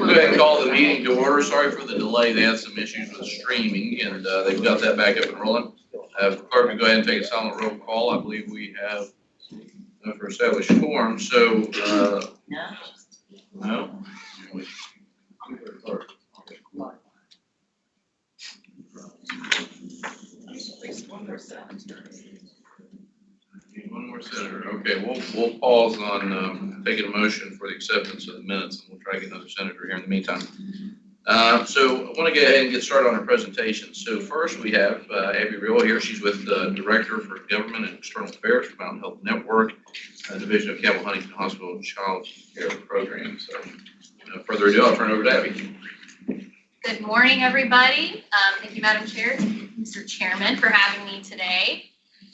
ahead and call the meeting to order. Sorry for the delay. They had some issues with streaming, and they've got that back up and rolling. Clerk, go ahead and take a silent roll call. I believe we have for established form. So, no. One more senator. Okay, we'll pause on taking a motion for the acceptance of the minutes, and we'll try to get another senator here in the meantime. So I want to go ahead and get started on our presentation. So first we have Abby Real here. She's with the Director for Government and External Affairs for Mountain Health Network, Division of Cabell Huntington Hospital Child Care Program. So without further ado, I'll turn it over to Abby. Good morning, everybody. Thank you, Madam Chair, Mr. Chairman, for having me today.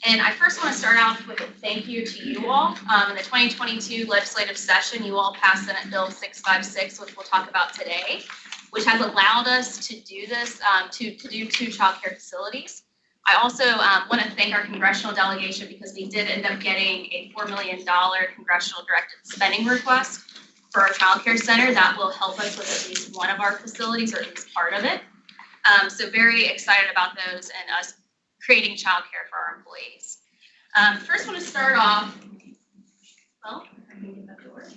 And I first want to start off with a thank you to you all. In the 2022 legislative session, you all passed Senate Bill 656, which we'll talk about today, which has allowed us to do this, to do 2 child care facilities. I also want to thank our congressional delegation because we did end up getting a $4 million congressional directed spending request for our child care center that will help us with at least one of our facilities, or at least part of it. So very excited about those and us creating child care for our employees. First, I want to start off, well, I can get that to work.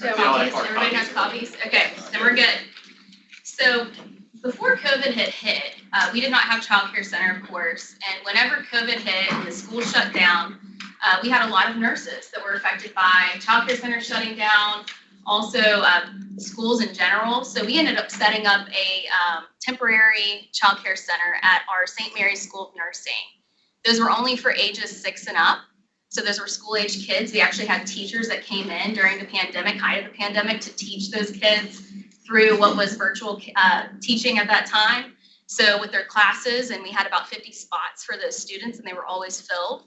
Everybody has copies? Okay, then we're good. So before COVID had hit, we did not have child care center, of course, and whenever COVID hit and the school shut down, we had a lot of nurses that were affected by child care centers shutting down, also schools in general. So we ended up setting up a temporary child care center at our St. Mary's School of Nursing. Those were only for ages 6 and up. So those were school-age kids. We actually had teachers that came in during the pandemic, height of the pandemic, to teach those kids through what was virtual teaching at that time. So with their classes, and we had about 50 spots for those students, and they were always filled.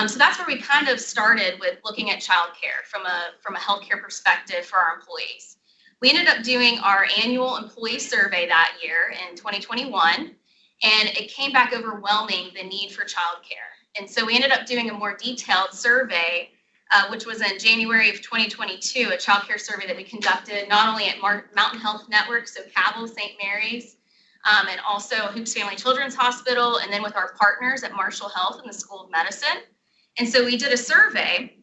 So that's where we kind of started with looking at childcare from a healthcare perspective for our employees. We ended up doing our annual employee survey that year in 2021, and it came back overwhelming the need for childcare. And so we ended up doing a more detailed survey, which was in January of 2022, a child care survey that we conducted not only at Mountain Health Network, so Cabell, St. Mary's, and also Hoops Family Children's Hospital, and then with our partners at Marshall Health and the School of Medicine. And so we did a survey,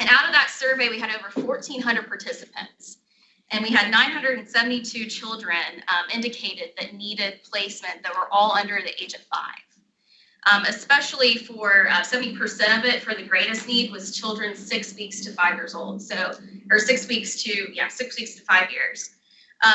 and out of that survey, we had over 1,400 participants. And we had 972 children indicated that needed placement that were all under the age of 5. Especially for 70% of it for the greatest need was children 6 weeks to 5 years old. So, or 6 weeks to 5 years.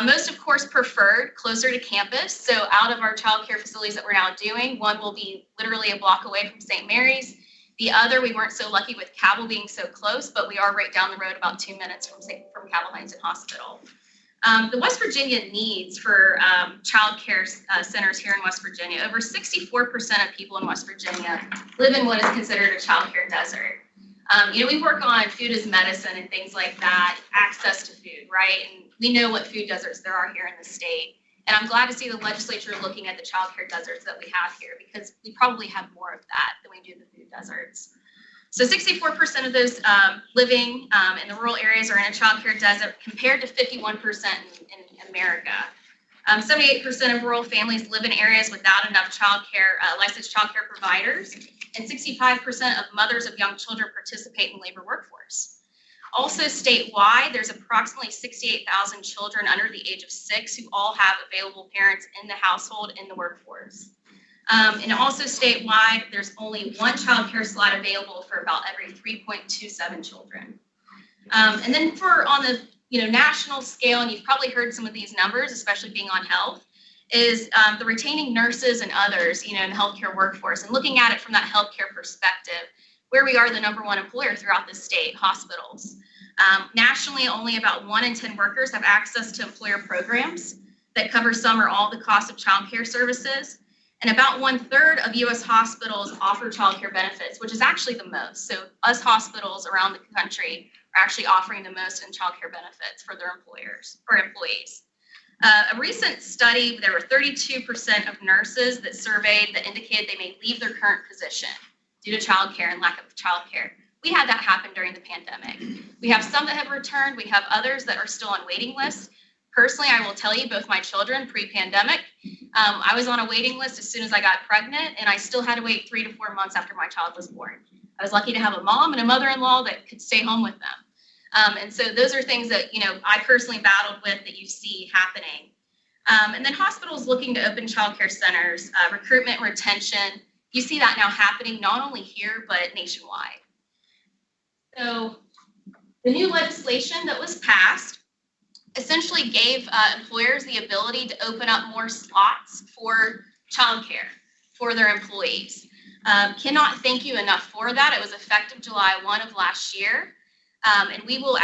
Most, of course, preferred closer to campus. So out of our child care facilities that we're now doing, one will be literally a block away from St. Mary's. The other, we weren't so lucky with Cabell being so close, but we are right down the road, about 2 minutes from Cabell Huntington Hospital. The West Virginia needs for child care centers here in West Virginia, over 64% of people in West Virginia live in what is considered a child care desert. We work on food as medicine and things like that, access to food, right? And we know what food deserts there are here in the state. And I'm glad to see the legislature looking at the child care deserts that we have here, because we probably have more of that than we do the food deserts. So 64% of those living in the rural areas are in a child care desert, compared to 51% in America. 78% of rural families live in areas without enough licensed child care providers, and 65% of mothers of young children participate in the labor workforce. Also statewide, there's approximately 68,000 children under the age of 6 who all have available parents in the household in the workforce. And also statewide, there's only one child care slot available for about every 3.27 children. And then on the national scale, and you've probably heard some of these numbers, especially being on health, is the retaining nurses and others, in the healthcare workforce, and looking at it from that healthcare perspective, where we are the #1 employer throughout the state, hospitals. Nationally, only about 1 in 10 workers have access to employer programs that cover some or all the costs of child care services. And about 1/3 of U.S. hospitals offer child care benefits, which is actually the most. So us hospitals around the country are actually offering the most in child care benefits for their employees. A recent study, there were 32% of nurses that surveyed that indicated they may leave their current position due to child care and lack of child care. We had that happen during the pandemic. We have some that have returned. We have others that are still on waiting lists. Personally, I will tell you, both my children pre-pandemic, I was on a waiting list as soon as I got pregnant, and I still had to wait 3 to 4 months after my child was born. I was lucky to have a mom and a mother-in-law that could stay home with them. And so those are things that, I personally battled with that you see happening. And then hospitals looking to open childcare centers, recruitment and retention. You see that now happening not only here, but nationwide. So the new legislation that was passed essentially gave employers the ability to open up more slots for childcare for their employees. Cannot thank you enough for that. It was effective July 1 of last year. And we will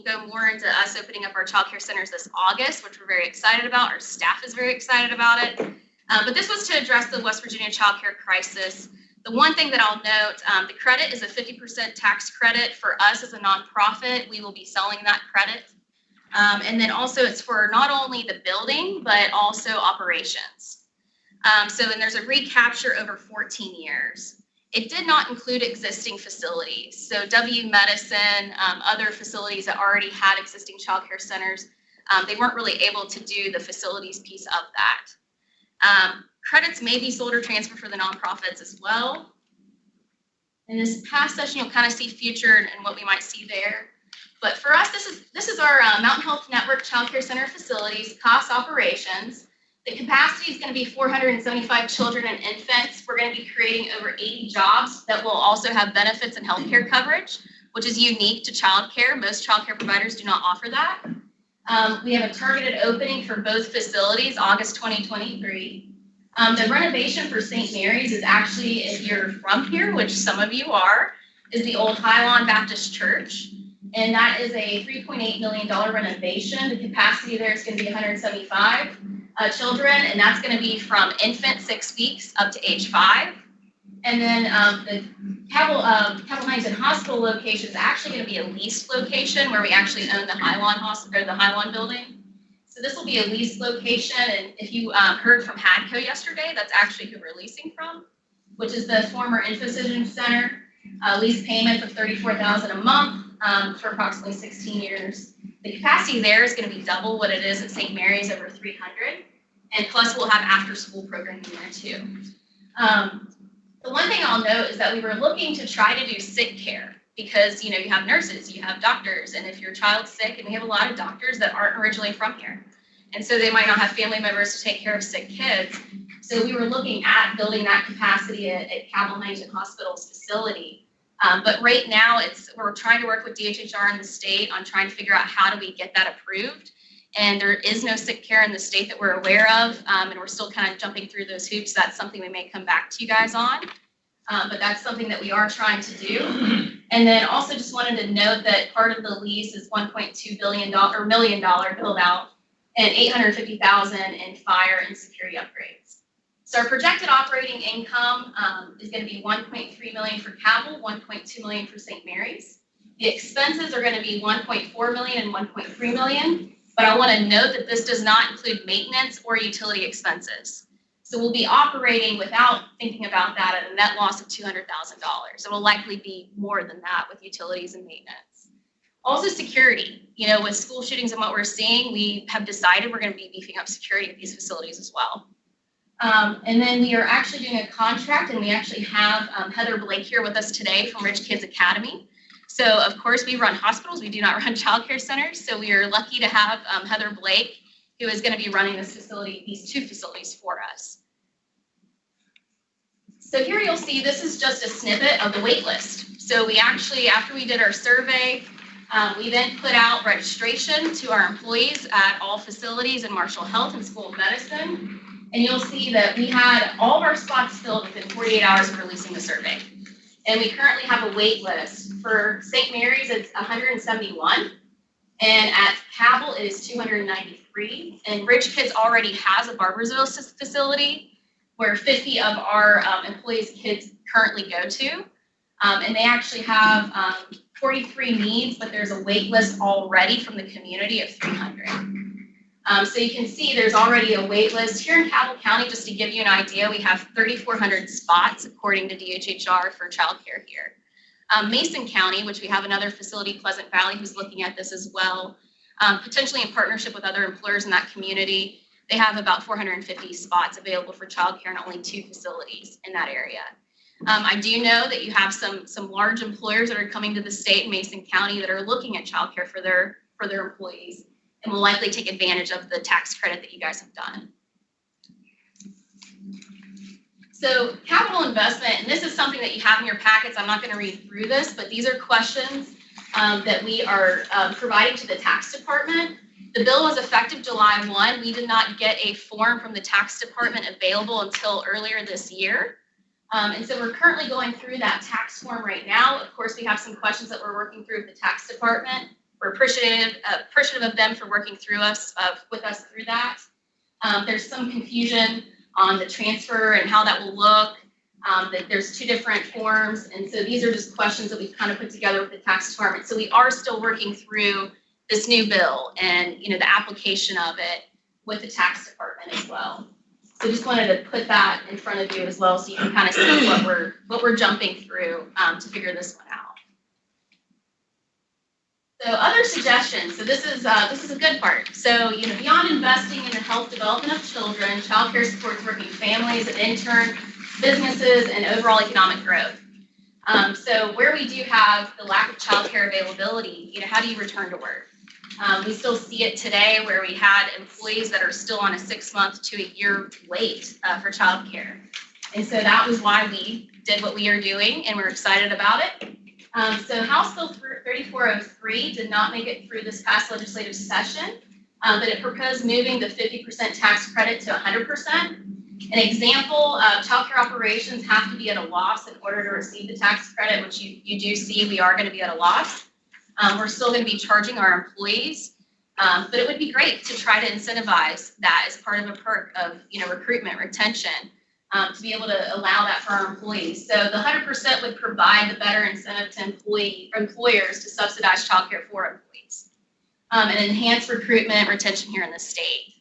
go more into us opening up our childcare centers this August, which we're very excited about. Our staff is very excited about it. But this was to address the West Virginia childcare crisis. The one thing that I'll note, the credit is a 50% tax credit for us as a nonprofit. We will be selling that credit. And then also it's for not only the building, but also operations. And there's a recapture over 14 years. It did not include existing facilities. So W Medicine, other facilities that already had existing childcare centers, they weren't really able to do the facilities piece of that. Credits may be sold or transferred for the nonprofits as well. In this past session, you'll kind of see future and what we might see there. But for us, this is our Mountain Health Network Childcare Center facilities, cost operations. The capacity is going to be 475 children and infants. We're going to be creating over 80 jobs that will also have benefits and healthcare coverage, which is unique to childcare. Most childcare providers do not offer that. We have a targeted opening for both facilities, August 2023. The renovation for St. Mary's is actually, if you're from here, which some of you are, is the old Highland Baptist Church. And that is a $3.8 million renovation. The capacity there is going to be 175 children, and that's going to be from infant 6 weeks up to age 5. And then the Cabell Huntington Hospital location is actually going to be a leased location where we actually own the Highland Hospital, or the Highland building. So this will be a leased location, and if you heard from HADCO yesterday, that's actually who we're leasing from, which is the former InfoCision Center. Lease payment of $34,000 a month for approximately 16 years. The capacity there is going to be double what it is at St. Mary's, over 300, and plus we'll have after-school programming there too. The one thing I'll note is that we were looking to try to do sick care because you have nurses, you have doctors, and if your child's sick, and we have a lot of doctors that aren't originally from here, and so they might not have family members to take care of sick kids. So we were looking at building that capacity at Cabell Huntington Hospital's facility. But right now, we're trying to work with DHHR in the state on trying to figure out how do we get that approved. And there is no sick care in the state that we're aware of, and we're still kind of jumping through those hoops. That's something we may come back to you guys on. But that's something that we are trying to do. And then also just wanted to note that part of the lease is $1.2 million build out and $850,000 in fire and security upgrades. So our projected operating income is going to be $1.3 million for Cabell, $1.2 million for St. Mary's. The expenses are going to be $1.4 million and $1.3 million, but I want to note that this does not include maintenance or utility expenses. So we'll be operating without thinking about that at a net loss of $200,000. It will likely be more than that with utilities and maintenance. Also security, with school shootings and what we're seeing, we have decided we're going to be beefing up security at these facilities as well. And then we are actually doing a contract, and we actually have Heather Blake here with us today from Rich Kids Academy. So of course we run hospitals, we do not run childcare centers. So we are lucky to have Heather Blake, who is going to be running these two facilities for us. So here you'll see this is just a snippet of the wait list. So we actually, after we did our survey, We then put out registration to our employees at all facilities in Marshall Health and School of Medicine. And you'll see that we had all of our spots filled within 48 hours of releasing the survey. And we currently have a wait list. For St. Mary's, it's 171. And at Cabell, it is 293. And Rich Kids already has a Barbersville facility where 50 of our employees' kids currently go to. And they actually have 43 needs, but there's a wait list already from the community of 300. So you can see there's already a wait list. Here in Cabell County, just to give you an idea, we have 3,400 spots according to DHHR for childcare here. Mason County, which we have another facility, Pleasant Valley, who's looking at this as well, potentially in partnership with other employers in that community, they have about 450 spots available for childcare in only 2 facilities in that area. I do know that you have some large employers that are coming to the state in Mason County that are looking at childcare for their employees and will likely take advantage of the tax credit that you guys have done. So capital investment, and this is something that you have in your packets. I'm not going to read through this, but these are questions that we are providing to the tax department. The bill was effective July 1. We did not get a form from the tax department available until earlier this year. And so we're currently going through that tax form right now. Of course, we have some questions that we're working through with the tax department. We're appreciative of them for working with us through that. There's some confusion on the transfer and how that will look. That there's 2 different forms, and so these are just questions that we've kind of put together with the tax department. So we are still working through this new bill and the application of it with the tax department as well. So just wanted to put that in front of you as well, so you can kind of see what we're jumping through to figure this one out. So other suggestions. So this is a good part. So beyond investing in the health development of children, child care supports working families and in turn businesses and overall economic growth. So where we do have the lack of child care availability, how do you return to work? We still see it today where we had employees that are still on a 6-month to a year wait for child care. And so that was why we did what we are doing, and we're excited about it. So House Bill 3403 did not make it through this past legislative session, but it proposed moving the 50% tax credit to 100%. An example, child care operations have to be at a loss in order to receive the tax credit, which you do see we are going to be at a loss. We're still going to be charging our employees, but it would be great to try to incentivize that as part of a perk of recruitment, retention, to be able to allow that for our employees. So the 100% would provide the better incentive to employers to subsidize child care for employees and enhance recruitment and retention here in the state.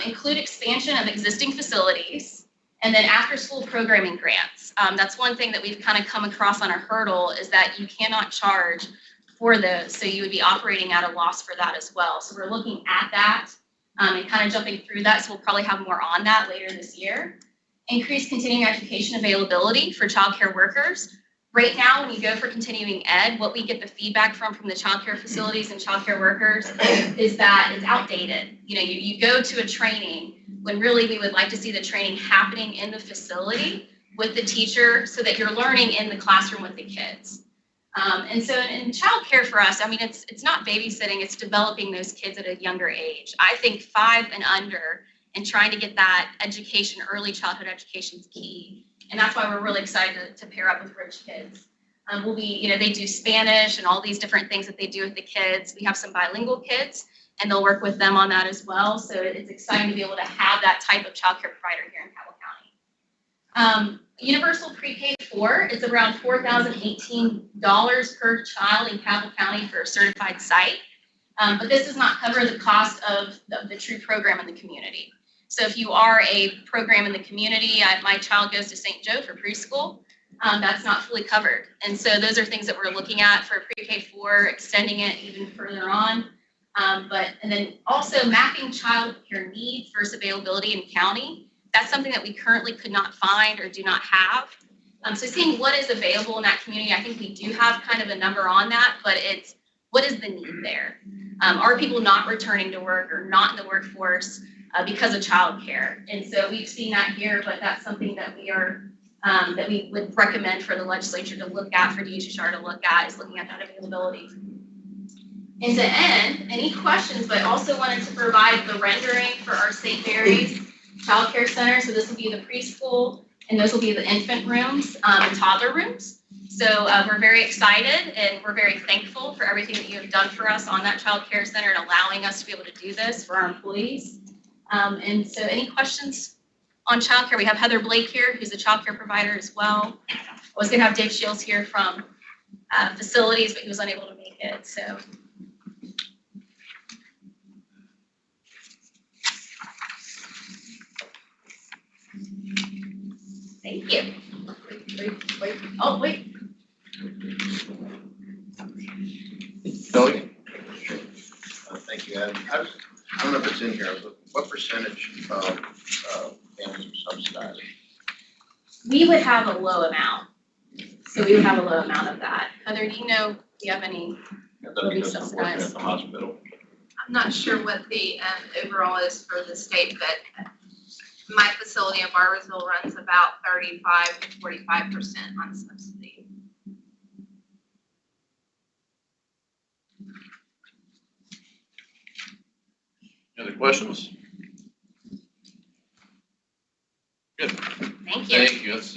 Include expansion of existing facilities, and then after-school programming grants. That's one thing that we've kind of come across on a hurdle, is that you cannot charge for those, so you would be operating at a loss for that as well. So we're looking at that and kind of jumping through that, so we'll probably have more on that later this year. Increase continuing education availability for child care workers. Right now, when you go for continuing ed, what we get the feedback from the child care facilities and child care workers is that it's outdated. You go to a training when really we would like to see the training happening in the facility with the teacher so that you're learning in the classroom with the kids. And so in child care for us, it's not babysitting, it's developing those kids at a younger age. I think 5 and under and trying to get that education, early childhood education is key. And that's why we're really excited to pair up with Rich Kids. We'll be, they do Spanish and all these different things that they do with the kids. We have some bilingual kids, and they'll work with them on that as well. So it's exciting to be able to have that type of child care provider here in Cabell County. Universal Pre-K-4, it's around $4,018 per child in Cabell County for a certified site. But this does not cover the cost of the true program in the community. So if you are a program in the community, my child goes to St. Joe for preschool, that's not fully covered. And so those are things that we're looking at for Pre-K-4, extending it even further on. And then also mapping child care needs versus availability in county. That's something that we currently could not find or do not have. So seeing what is available in that community, I think we do have kind of a number on that, but it's what is the need there? Are people not returning to work or not in the workforce because of childcare? And so we've seen that here, but that's something that we would recommend for the legislature to look at, for DHHR to look at, is looking at that availability. And to end, any questions, but I also wanted to provide the rendering for our St. Mary's Child Care Center. So this will be the preschool, and those will be the infant rooms and toddler rooms. So we're very excited and we're very thankful for everything that you have done for us on that Child Care Center and allowing us to be able to do this for our employees. And so any questions on childcare? We have Heather Blake here, who's a childcare provider as well. I was gonna have Dave Shields here from facilities, but he was unable to make it, so. Thank you. Wait. Oh, wait. Kelly? Thank you, Adam. I don't know if it's in here, but what percentage of families are subsidized? We would have a low amount. So we would have a low amount of that. Heather, do you have any? That because they're working at the hospital. I'm not sure what the overall is for the state, but my facility in Barbersville runs about 35 to 45% on subsidy. Any other questions? Good. Thank you. Thank you. That's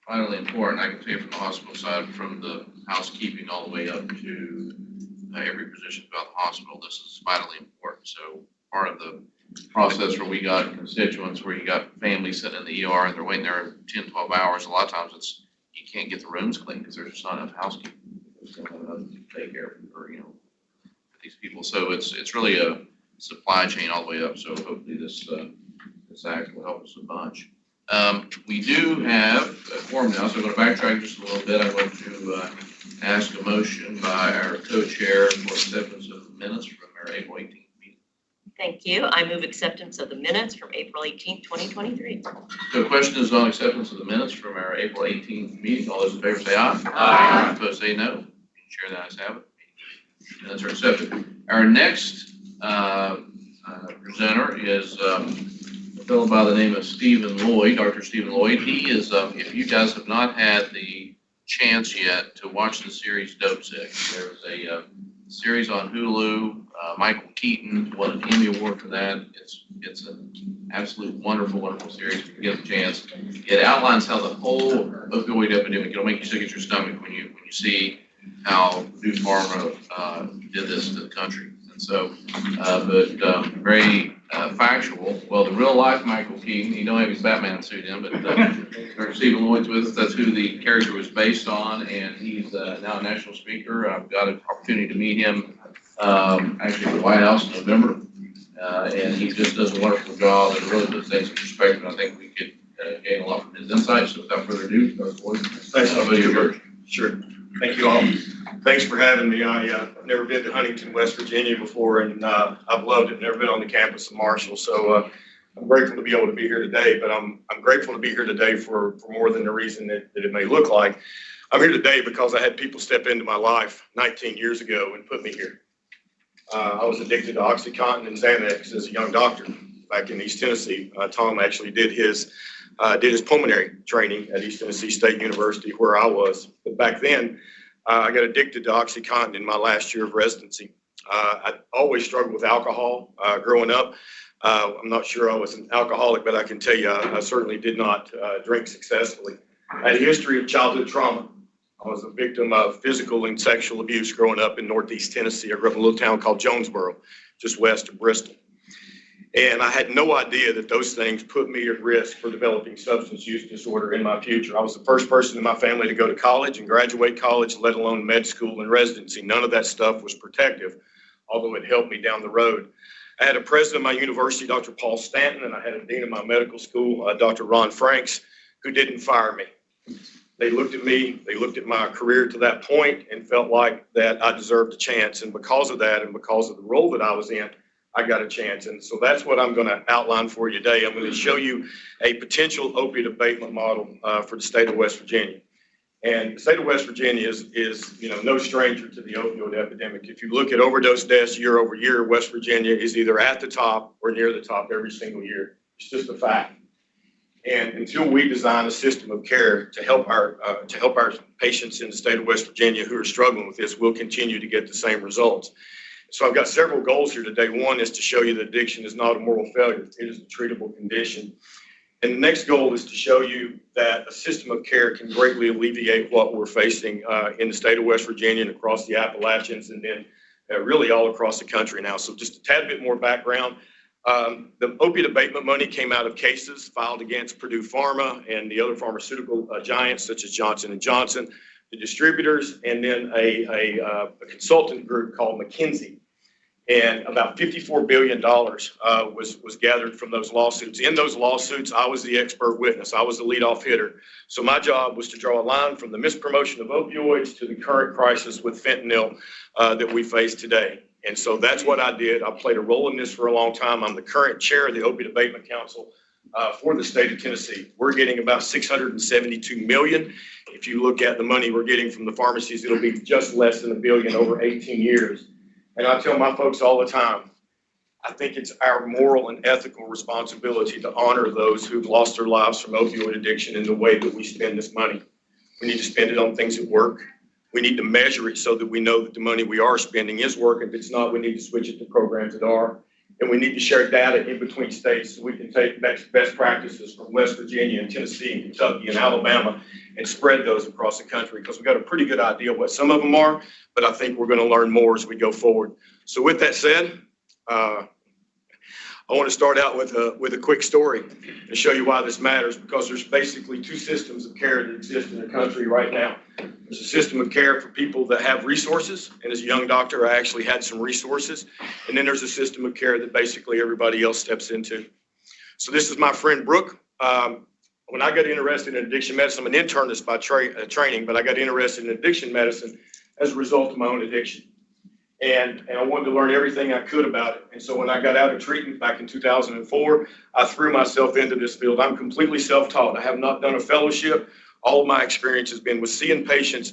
vitally important. I can tell you from the hospital side, from the housekeeping all the way up to every position throughout the hospital, this is vitally important. So part of the process where we got constituents, where you got families sitting in the ER and they're waiting there 10, 12 hours, a lot of times it's, you can't get the rooms clean because there's just not enough housekeeping. There's not enough to take care of, or, for these people. So it's really a supply chain all the way up. So hopefully this act will help us a bunch. We do have a quorum now, so I'm going to backtrack just a little bit. I'm going to ask a motion by our co-chair for acceptance of the minutes from our April 18th meeting. Thank you. I move acceptance of the minutes from April 18th, 2023. So the question is on acceptance of the minutes from our April 18th meeting. All those in favor say aye. Aye. Opposed say no. Chair the ayes have it. Minutes are accepted. Our next presenter is a fellow by the name of Stephen Lloyd, Dr. Stephen Lloyd. He is, if you guys have not had the chance yet to watch the series Dope Sick, there's a series on Hulu. Michael Keaton won an Emmy Award for that. It's an absolute wonderful series if you get the chance. It outlines how the whole opioid epidemic, it'll make you sick at your stomach when you see how New Pharma did this to the country. And so, very factual. Well, the real life Michael Keaton, you don't have his Batman suit in, but Dr. Stephen Lloyd's with us. That's who the character was based on, and he's now a national speaker. I've got an opportunity to meet him actually at the White House in November, and he just does a wonderful job and really puts things in perspective. I think we could gain a lot from his insights. So without further ado, Dr. Lloyd. Thanks, Dr. Sure. Thank you all. Thanks for having me. I've never been to Huntington, West Virginia before, and I've loved it. Never been on the campus of Marshall, so I'm grateful to be able to be here today. But I'm grateful to be here today for more than the reason that it may look like. I'm here today because I had people step into my life 19 years ago and put me here. I was addicted to OxyContin and Xanax as a young doctor back in East Tennessee. Tom actually did his pulmonary training at East Tennessee State University, where I was. But back then, I got addicted to OxyContin in my last year of residency. I always struggled with alcohol growing up. I'm not sure I was an alcoholic, but I can tell you I certainly did not drink successfully. I had a history of childhood trauma. I was a victim of physical and sexual abuse growing up in Northeast Tennessee. I grew up in a little town called Jonesboro, just west of Bristol. And I had no idea that those things put me at risk for developing substance use disorder in my future. I was the first person in my family to go to college and graduate college, let alone med school and residency. None of that stuff was protective, although it helped me down the road. I had a president of my university, Dr. Paul Stanton, and I had a dean of my medical school, Dr. Ron Franks, who didn't fire me. They looked at me, they looked at my career to that point and felt like that I deserved a chance. And because of that and because of the role that I was in, I got a chance. And so that's what I'm going to outline for you today. I'm going to show you a potential opiate abatement model for the state of West Virginia. And the state of West Virginia is no stranger to the opioid epidemic. If you look at overdose deaths year over year, West Virginia is either at the top or near the top every single year. It's just a fact. And until we design a system of care to help our patients in the state of West Virginia who are struggling with this, we'll continue to get the same results. So I've got several goals here today. One is to show you that addiction is not a moral failure. It is a treatable condition. And the next goal is to show you that a system of care can greatly alleviate what we're facing in the state of West Virginia and across the Appalachians, and then really all across the country now. So just a tad bit more background. The opiate abatement money came out of cases filed against Purdue Pharma and the other pharmaceutical giants such as Johnson & Johnson, the distributors, and then a consultant group called McKinsey. And about $54 billion was gathered from those lawsuits. In those lawsuits, I was the expert witness. I was the leadoff hitter. So my job was to draw a line from the mispromotion of opioids to the current crisis with fentanyl that we face today. And so that's what I did. I played a role in this for a long time. I'm the current chair of the Opiate Abatement Council for the state of Tennessee. We're getting about $672 million. If you look at the money we're getting from the pharmacies, it'll be just less than $1 billion over 18 years. And I tell my folks all the time, I think it's our moral and ethical responsibility to honor those who've lost their lives from opioid addiction in the way that we spend this money. We need to spend it on things that work. We need to measure it so that we know that the money we are spending is working. If it's not, we need to switch it to programs that are. And we need to share data in between states so we can take best practices from West Virginia and Tennessee and Kentucky and Alabama and spread those across the country, because we've got a pretty good idea what some of them are, but I think we're going to learn more as we go forward. So with that said, I want to start out with a quick story to show you why this matters, because there's basically two systems of care that exist in the country right now. There's a system of care for people that have resources, and as a young doctor, I actually had some resources. And then there's a system of care that basically everybody else steps into. So this is my friend Brooke. When I got interested in addiction medicine, I'm an internist by training, but I got interested in addiction medicine as a result of my own addiction. And I wanted to learn everything I could about it. And so when I got out of treatment back in 2004, I threw myself into this field. I'm completely self-taught. I have not done a fellowship. All of my experience has been with seeing patients,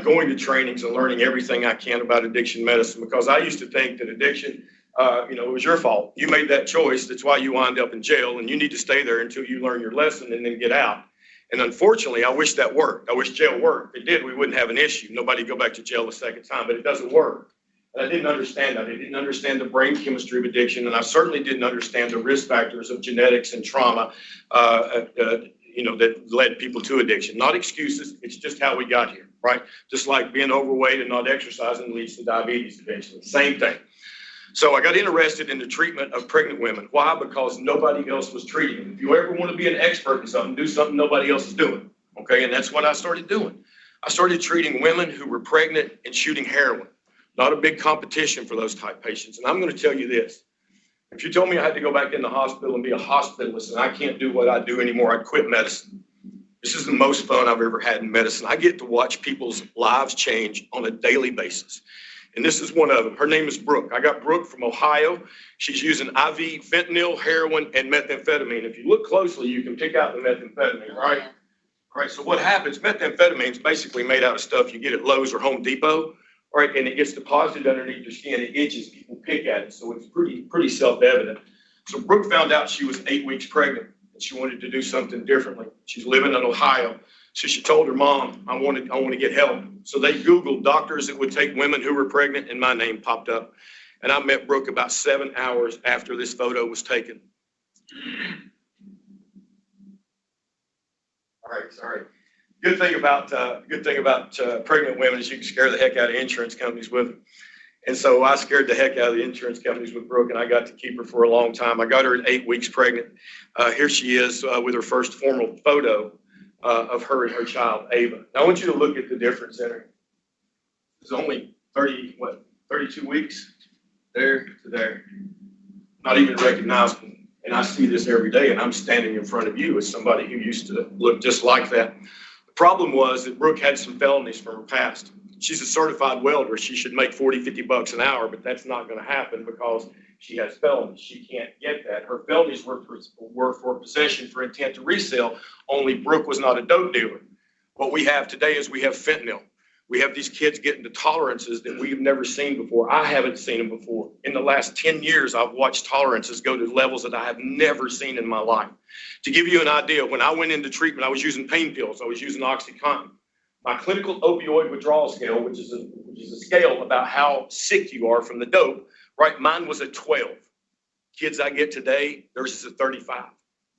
going to trainings and learning everything I can about addiction medicine, because I used to think that addiction, it was your fault. You made that choice. That's why you wind up in jail, and you need to stay there until you learn your lesson and then get out. And unfortunately, I wish that worked. I wish jail worked. If it did, we wouldn't have an issue. Nobody go back to jail a second time, but it doesn't work. And I didn't understand that. I didn't understand the brain chemistry of addiction, and I certainly didn't understand the risk factors of genetics and trauma, that led people to addiction. Not excuses. It's just how we got here, right? Just like being overweight and not exercising leads to diabetes eventually. Same thing. So I got interested in the treatment of pregnant women. Why? Because nobody else was treating them. If you ever want to be an expert in something, do something nobody else is doing. Okay, and that's what I started doing. I started treating women who were pregnant and shooting heroin. Not a big competition for those type patients. And I'm going to tell you this. If you told me I had to go back in the hospital and be a hospitalist and I can't do what I do anymore, I'd quit medicine. This is the most fun I've ever had in medicine. I get to watch people's lives change on a daily basis. And this is one of them. Her name is Brooke. I got Brooke from Ohio. She's using IV fentanyl, heroin, and methamphetamine. If you look closely, you can pick out the methamphetamine, right? Right. So what happens, methamphetamine is basically made out of stuff you get at Lowe's or Home Depot, right? And it gets deposited underneath your skin. It itches. People pick at it. So it's pretty self-evident. So Brooke found out she was 8 weeks pregnant and she wanted to do something differently. She's living in Ohio. So she told her mom, I want to get help. So they Googled doctors that would take women who were pregnant, and my name popped up. And I met Brooke about 7 hours after this photo was taken. All right, sorry. Good thing about pregnant women is you can scare the heck out of insurance companies with them. And so I scared the heck out of the insurance companies with Brooke, and I got to keep her for a long time. I got her at 8 weeks pregnant. Here she is with her first formal photo of her and her child, Ava. Now I want you to look at the difference in her. It's only 32 weeks, there to there. Not even recognizable. And I see this every day, and I'm standing in front of you as somebody who used to look just like that. The problem was that Brooke had some felonies from her past. She's a certified welder. She should make $40-50 an hour, but that's not going to happen because she has felonies. She can't get that. Her felonies were for possession for intent to resell, only Brooke was not a dope dealer. What we have today is we have fentanyl. We have these kids getting to tolerances that we've never seen before. I haven't seen them before. In the last 10 years, I've watched tolerances go to levels that I have never seen in my life. To give you an idea, when I went into treatment, I was using pain pills. I was using OxyContin. My clinical opioid withdrawal scale, which is a scale about how sick you are from the dope, right? Mine was at 12. Kids I get today, theirs is at 35,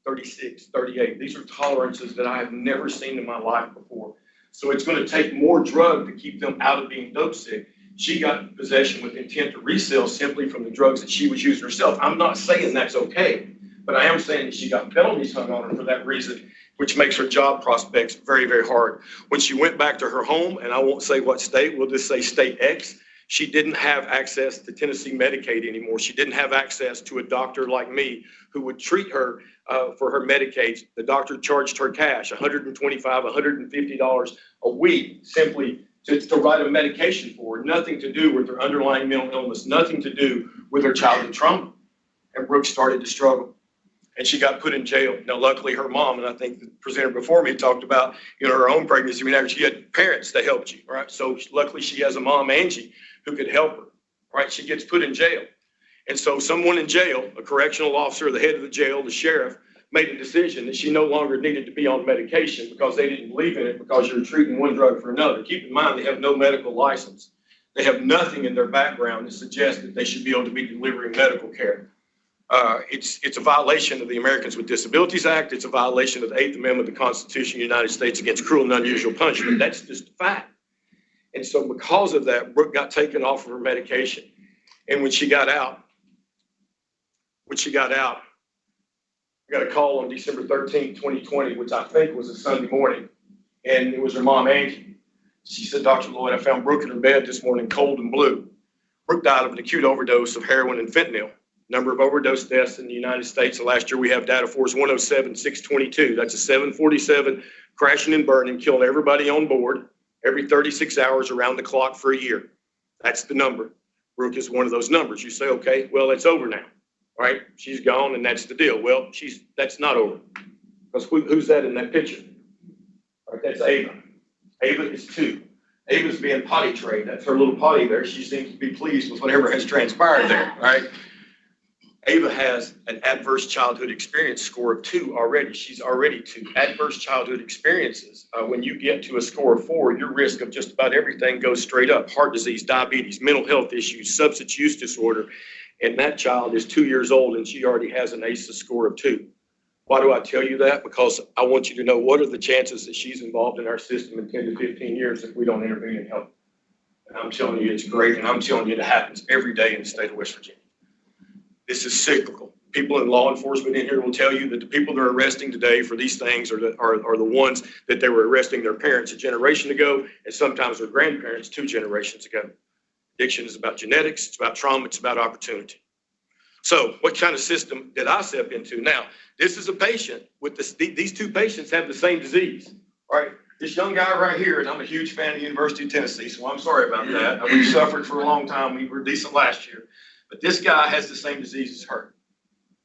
36, 38. These are tolerances that I have never seen in my life before. So it's going to take more drug to keep them out of being dope sick. She got in possession with intent to resell simply from the drugs that she was using herself. I'm not saying that's okay, but I am saying that she got penalties hung on her for that reason, which makes her job prospects very, very hard. When she went back to her home, and I won't say what state, we'll just say state X, she didn't have access to Tennessee Medicaid anymore. She didn't have access to a doctor like me who would treat her for her Medicaid. The doctor charged her cash, $125, $150 a week, simply to write a medication for her. Nothing to do with her underlying mental illness, nothing to do with her childhood trauma. And Brooke started to struggle. And she got put in jail. Now, luckily, her mom, and I think the presenter before me talked about, her own pregnancy. She had parents that helped you, right? So luckily, she has a mom, Angie, who could help her, right? She gets put in jail. And so someone in jail, a correctional officer, the head of the jail, the sheriff, made a decision that she no longer needed to be on medication because they didn't believe in it because you're treating one drug for another. Keep in mind, they have no medical license. They have nothing in their background that suggests that they should be able to be delivering medical care. It's a violation of the Americans with Disabilities Act. It's a violation of the 8th Amendment of the Constitution of the United States against cruel and unusual punishment. That's just a fact. And so because of that, Brooke got taken off of her medication. And when she got out, I got a call on December 13th, 2020, which I think was a Sunday morning. And it was her mom, Angie. She said, Dr. Lloyd, I found Brooke in her bed this morning, cold and blue. Brooke died of an acute overdose of heroin and fentanyl. Number of overdose deaths in the United States last year we have data for is 107,622. That's a 747 crashing and burning, killing everybody on board every 36 hours around the clock for a year. That's the number. Brooke is one of those numbers. You say, okay, well, it's over now, right? She's gone and that's the deal. Well, that's not over. Because who's that in that picture? Right, that's Ava. Ava is 2. Ava's being potty trained. That's her little potty there. She seems to be pleased with whatever has transpired there, right? Ava has an adverse childhood experience score of 2 already. She's already 2. Adverse childhood experiences, when you get to a score of 4, your risk of just about everything goes straight up. Heart disease, diabetes, mental health issues, substance use disorder. And that child is 2 years old and she already has an ACEs score of 2. Why do I tell you that? Because I want you to know what are the chances that she's involved in our system in 10 to 15 years if we don't intervene and help. And I'm telling you it's great, and I'm telling you it happens every day in the state of West Virginia. This is cyclical. People in law enforcement in here will tell you that the people they're arresting today for these things are the ones that they were arresting their parents a generation ago, and sometimes their grandparents 2 generations ago. Addiction is about genetics, it's about trauma, it's about opportunity. So what kind of system did I step into? Now, this is a patient with these 2 patients have the same disease, right? This young guy right here, and I'm a huge fan of the University of Tennessee, so I'm sorry about that. We suffered for a long time. We were decent last year. But this guy has the same disease as her.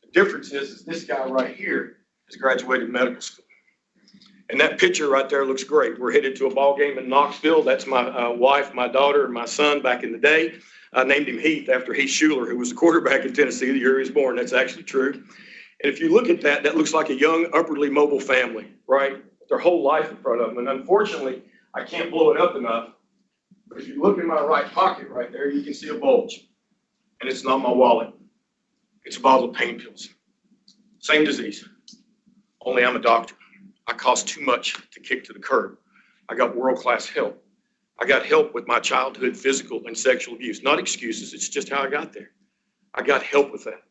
The difference is this guy right here has graduated medical school. And that picture right there looks great. We're headed to a ball game in Knoxville. That's my wife, my daughter, and my son back in the day. I named him Heath after Heath Schuler, who was the quarterback in Tennessee the year he was born. That's actually true. And if you look at that, that looks like a young, upwardly mobile family, right? Their whole life in front of them. And unfortunately, I can't blow it up enough. But if you look in my right pocket right there, you can see a bulge. And it's not my wallet. It's a bottle of pain pills. Same disease, only I'm a doctor. I cost too much to kick to the curb. I got world-class help. I got help with my childhood physical and sexual abuse. Not excuses, it's just how I got there. I got help with that.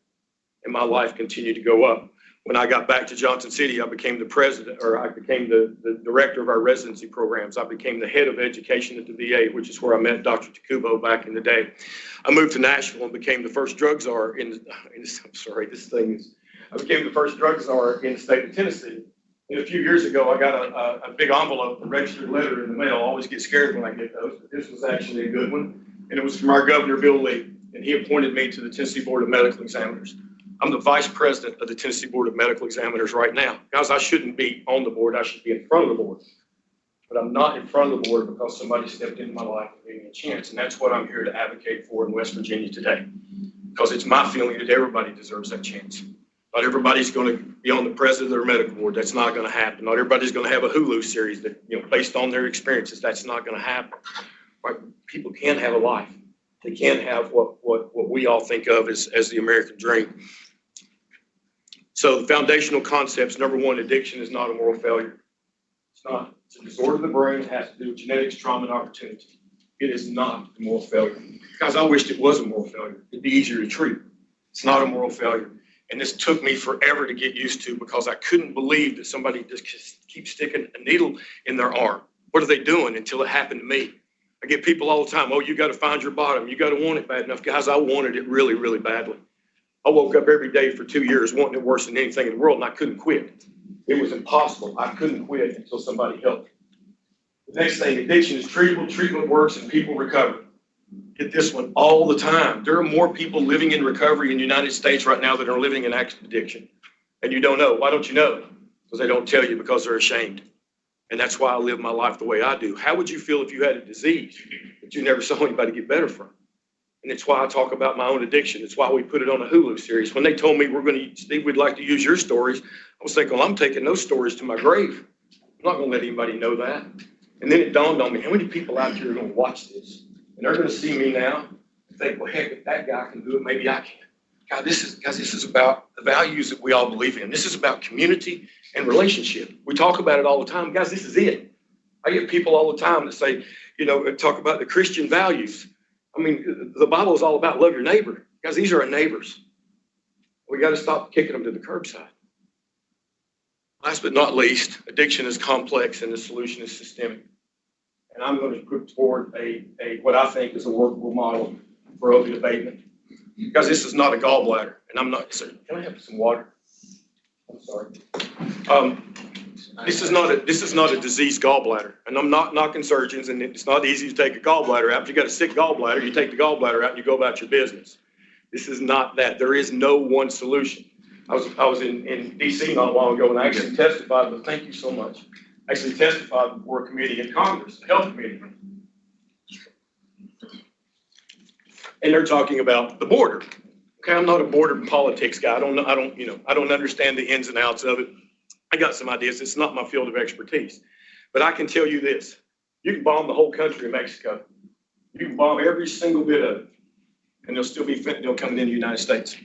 And my life continued to go up. When I got back to Johnson City, I became the president, or I became the director of our residency programs. I became the head of education at the VA, which is where I met Dr. Takubo back in the day. I moved to Nashville and became the first drug czar I became the first drug czar in the state of Tennessee. And a few years ago, I got a big envelope, a registered letter in the mail. I always get scared when I get those, but this was actually a good one. And it was from our governor, Bill Lee, and he appointed me to the Tennessee Board of Medical Examiners. I'm the vice president of the Tennessee Board of Medical Examiners right now. Guys, I shouldn't be on the board. I should be in front of the board. but I'm not in front of the board because somebody stepped into my life and gave me a chance. And that's what I'm here to advocate for in West Virginia today. Because it's my feeling that everybody deserves that chance. Not everybody's going to be on the president of their medical board. That's not going to happen. Not everybody's going to have a Hulu series that, based on their experiences. That's not going to happen. Right? People can have a life. They can have what we all think of as the American dream. So the foundational concepts, number one, addiction is not a moral failure. It's not. It's a disorder of the brain. It has to do with genetics, trauma, and opportunity. It is not a moral failure. Guys, I wished it was a moral failure. It'd be easier to treat. It's not a moral failure. And this took me forever to get used to because I couldn't believe that somebody just keeps sticking a needle in their arm. What are they doing until it happened to me? I get people all the time, oh, you got to find your bottom. You got to want it bad enough. Guys, I wanted it really, really badly. I woke up every day for 2 years wanting it worse than anything in the world, and I couldn't quit. It was impossible. I couldn't quit until somebody helped me. The next thing, addiction is treatable. Treatment works and people recover. Get this one all the time. There are more people living in recovery in the United States right now than are living in active addiction. And you don't know. Why don't you know? Because they don't tell you because they're ashamed. And that's why I live my life the way I do. How would you feel if you had a disease that you never saw anybody get better from? And it's why I talk about my own addiction. It's why we put it on a Hulu series. When they told me Steve, we'd like to use your stories, I was thinking, well, I'm taking those stories to my grave. I'm not going to let anybody know that. And then it dawned on me, how many people out here are going to watch this? And they're going to see me now and think, well, heck, if that guy can do it, maybe I can. God, this is about the values that we all believe in. This is about community and relationship. We talk about it all the time. Guys, this is it. I get people all the time that say, talk about the Christian values. I mean, the Bible is all about love your neighbor. Guys, these are our neighbors. We got to stop kicking them to the curbside. Last but not least, addiction is complex and the solution is systemic. And I'm going to put forward what I think is a workable model for opioid abatement. Because this is not a gallbladder, and I'm not, sir, can I have some water? I'm sorry. This is not a diseased gallbladder, and I'm not knocking surgeons, and it's not easy to take a gallbladder out. If you got a sick gallbladder, you take the gallbladder out and you go about your business. This is not that. There is no one solution. I was in D.C. not long ago, and I actually testified, but thank you so much. I actually testified before a committee in Congress, the health committee. And they're talking about the border. Okay, I'm not a border politics guy. I don't understand the ins and outs of it. I got some ideas. It's not my field of expertise. But I can tell you this. You can bomb the whole country of Mexico. You can bomb every single bit of it. And there'll still be fentanyl coming in the United States.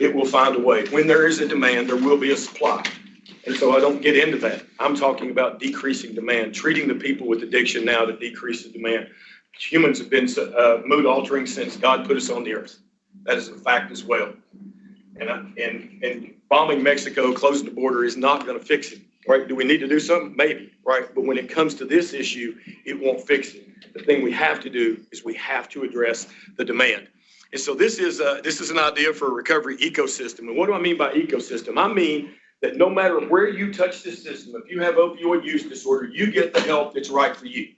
It will find a way. When there is a demand, there will be a supply. And so I don't get into that. I'm talking about decreasing demand, treating the people with addiction now to decrease the demand. Humans have been mood altering since God put us on the earth. That is a fact as well. And bombing Mexico, closing the border is not going to fix it, right? Do we need to do something? Maybe, right? But when it comes to this issue, it won't fix it. The thing we have to do is we have to address the demand. And so this is an idea for a recovery ecosystem. And what do I mean by ecosystem? I mean that no matter where you touch this system, if you have opioid use disorder, you get the help that's right for you.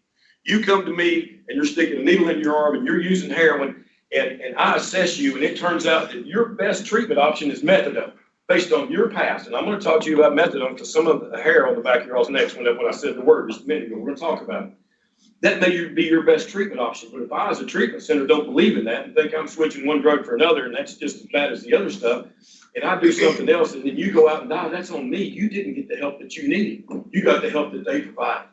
You come to me and you're sticking a needle in your arm and you're using heroin and I assess you and it turns out that your best treatment option is methadone based on your past. And I'm going to talk to you about methadone because some of the hair on the back of your all's neck went up when I said the word just a minute ago. We're going to talk about it. That may be your best treatment option. But if I as a treatment center don't believe in that and think I'm switching one drug for another and that's just as bad as the other stuff, and I do something else and then you go out and die, that's on me. You didn't get the help that you needed. You got the help that they provided.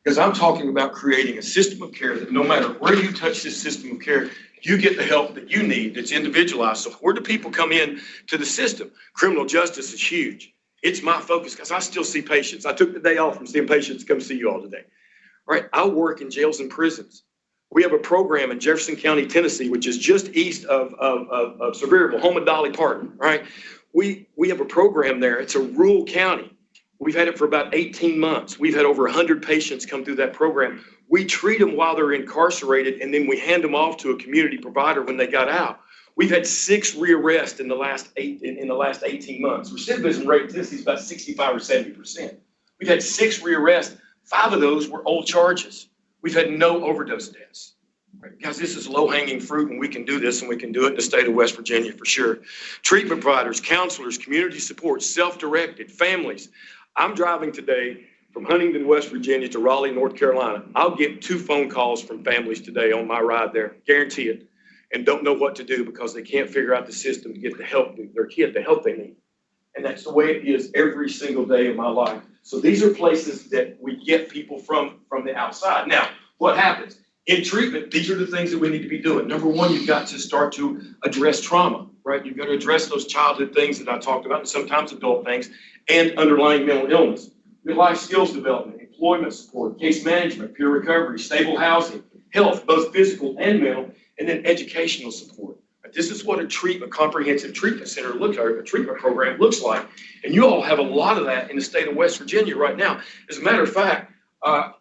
Because I'm talking about creating a system of care that no matter where you touch this system of care, you get the help that you need that's individualized. So where do people come in to the system? Criminal justice is huge. It's my focus because I still see patients. I took the day off from seeing patients to come see you all today. All right, I work in jails and prisons. We have a program in Jefferson County, Tennessee, which is just east of Sevierville, home of Dolly Parton, right? We have a program there. It's a rural county. We've had it for about 18 months. We've had over 100 patients come through that program. We treat them while they're incarcerated, and then we hand them off to a community provider when they got out. We've had 6 rearrests in the last 18 months. Recidivism rate in Tennessee is about 65 or 70%. We've had 6 rearrests. 5 of those were old charges. We've had no overdose deaths. Right? Guys, this is low-hanging fruit, and we can do this, and we can do it in the state of West Virginia for sure. Treatment providers, counselors, community support, self-directed, families. I'm driving today from Huntington, West Virginia to Raleigh, North Carolina, I'll get 2 phone calls from families today on my ride there, guarantee it, and don't know what to do because they can't figure out the system to get the help, their kid the help they need. And that's the way it is every single day of my life. So these are places that we get people from the outside. Now, what happens? In treatment, these are the things that we need to be doing. Number one, you've got to start to address trauma, right? You've got to address those childhood things that I talked about, and sometimes adult things, and underlying mental illness. Your life skills development, employment support, case management, peer recovery, stable housing, health, both physical and mental, and then educational support. This is what a comprehensive treatment center looks like, a treatment program looks like. And you all have a lot of that in the state of West Virginia right now. As a matter of fact,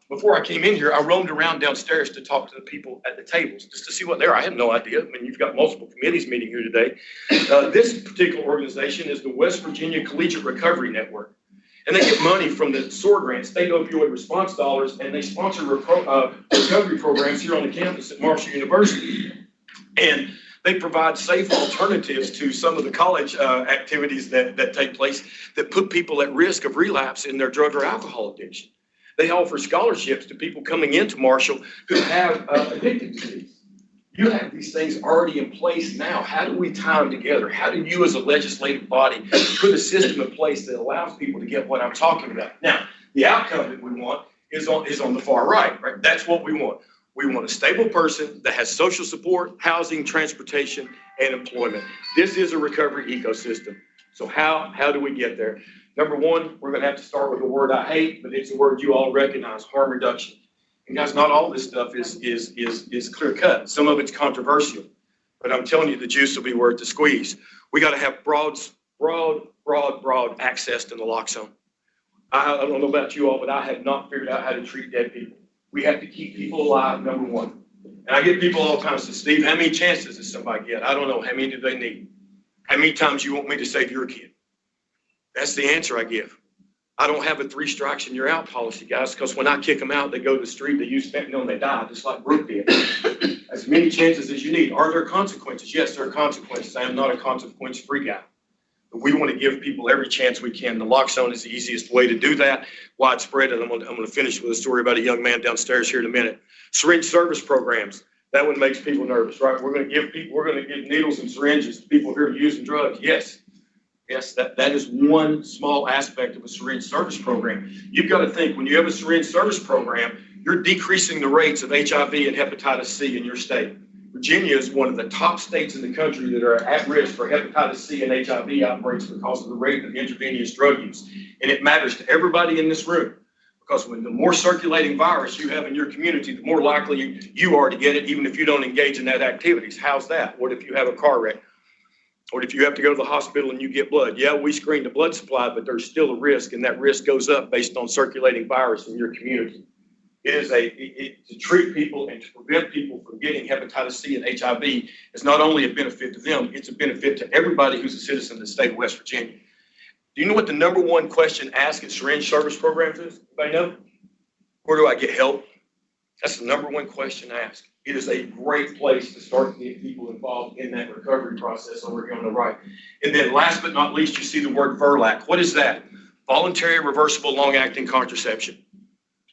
before I came in here, I roamed around downstairs to talk to the people at the tables just to see what they are. I had no idea. I mean, you've got multiple committees meeting here today. This particular organization is the West Virginia Collegiate Recovery Network. And they get money from the SOAR grant, state opioid response dollars, and they sponsor recovery programs here on the campus at Marshall University. And they provide safe alternatives to some of the college activities that take place that put people at risk of relapse in their drug or alcohol addiction. They offer scholarships to people coming into Marshall who have addictive disease. You have these things already in place now. How do we tie them together? How do you as a legislative body put a system in place that allows people to get what I'm talking about? Now, the outcome that we want is on the far right? That's what we want. We want a stable person that has social support, housing, transportation, and employment. This is a recovery ecosystem. So how do we get there? Number one, we're going to have to start with a word I hate, but it's a word you all recognize: harm reduction. And guys, not all this stuff is clear cut. Some of it's controversial, but I'm telling you, the juice will be worth the squeeze. We got to have broad access to naloxone. I don't know about you all, but I have not figured out how to treat dead people. We have to keep people alive, number one. And I get people all the time say, Steve, how many chances does somebody get? I don't know. How many do they need? How many times you want me to save your kid? That's the answer I give. I don't have a 3 strikes and you're out policy, guys, because when I kick them out, they go to the street, they use fentanyl, and they die, just like Brooke did. As many chances as you need. Are there consequences? Yes, there are consequences. I am not a consequence-free guy. But we want to give people every chance we can. Naloxone is the easiest way to do that, widespread, and I'm going to finish with a story about a young man downstairs here in a minute. Syringe service programs. That one makes people nervous, right? We're going to give needles and syringes to people who are using drugs. Yes, that is one small aspect of a syringe service program. You've got to think, when you have a syringe service program, you're decreasing the rates of HIV and hepatitis C in your state. Virginia is one of the top states in the country that are at risk for hepatitis C and HIV outbreaks because of the rate of intravenous drug use. And it matters to everybody in this room, because when the more circulating virus you have in your community, the more likely you are to get it, even if you don't engage in that activities. How's that? What if you have a car wreck? Or if you have to go to the hospital and you get blood? Yeah, we screen the blood supply, but there's still a risk, and that risk goes up based on circulating virus in your community. It is to treat people and to prevent people from getting hepatitis C and HIV is not only a benefit to them, it's a benefit to everybody who's a citizen of the state of West Virginia. Do you know what the number one question asked at syringe service programs is? Anybody know? Where do I get help? That's the number one question asked. It is a great place to start to get people involved in that recovery process over here on the right. And then last but not least, you see the word VRLAC. What is that? Voluntary reversible long-acting contraception.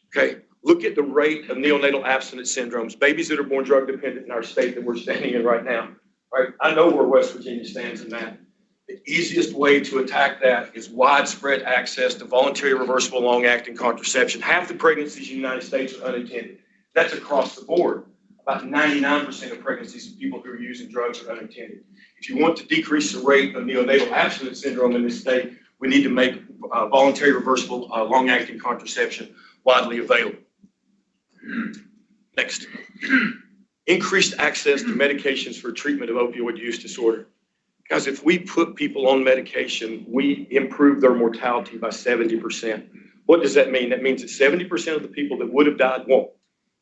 Okay, look at the rate of neonatal abstinence syndromes, babies that are born drug dependent in our state that we're standing in right now. Right? I know where West Virginia stands in that. The easiest way to attack that is widespread access to voluntary reversible long-acting contraception. Half the pregnancies in the United States are unintended. That's across the board. About 99% of pregnancies of people who are using drugs are unintended. If you want to decrease the rate of neonatal abstinence syndrome in this state, we need to make voluntary reversible long-acting contraception widely available. Next. Increased access to medications for treatment of opioid use disorder. Guys, if we put people on medication, we improve their mortality by 70%. What does that mean? That means that 70% of the people that would have died won't,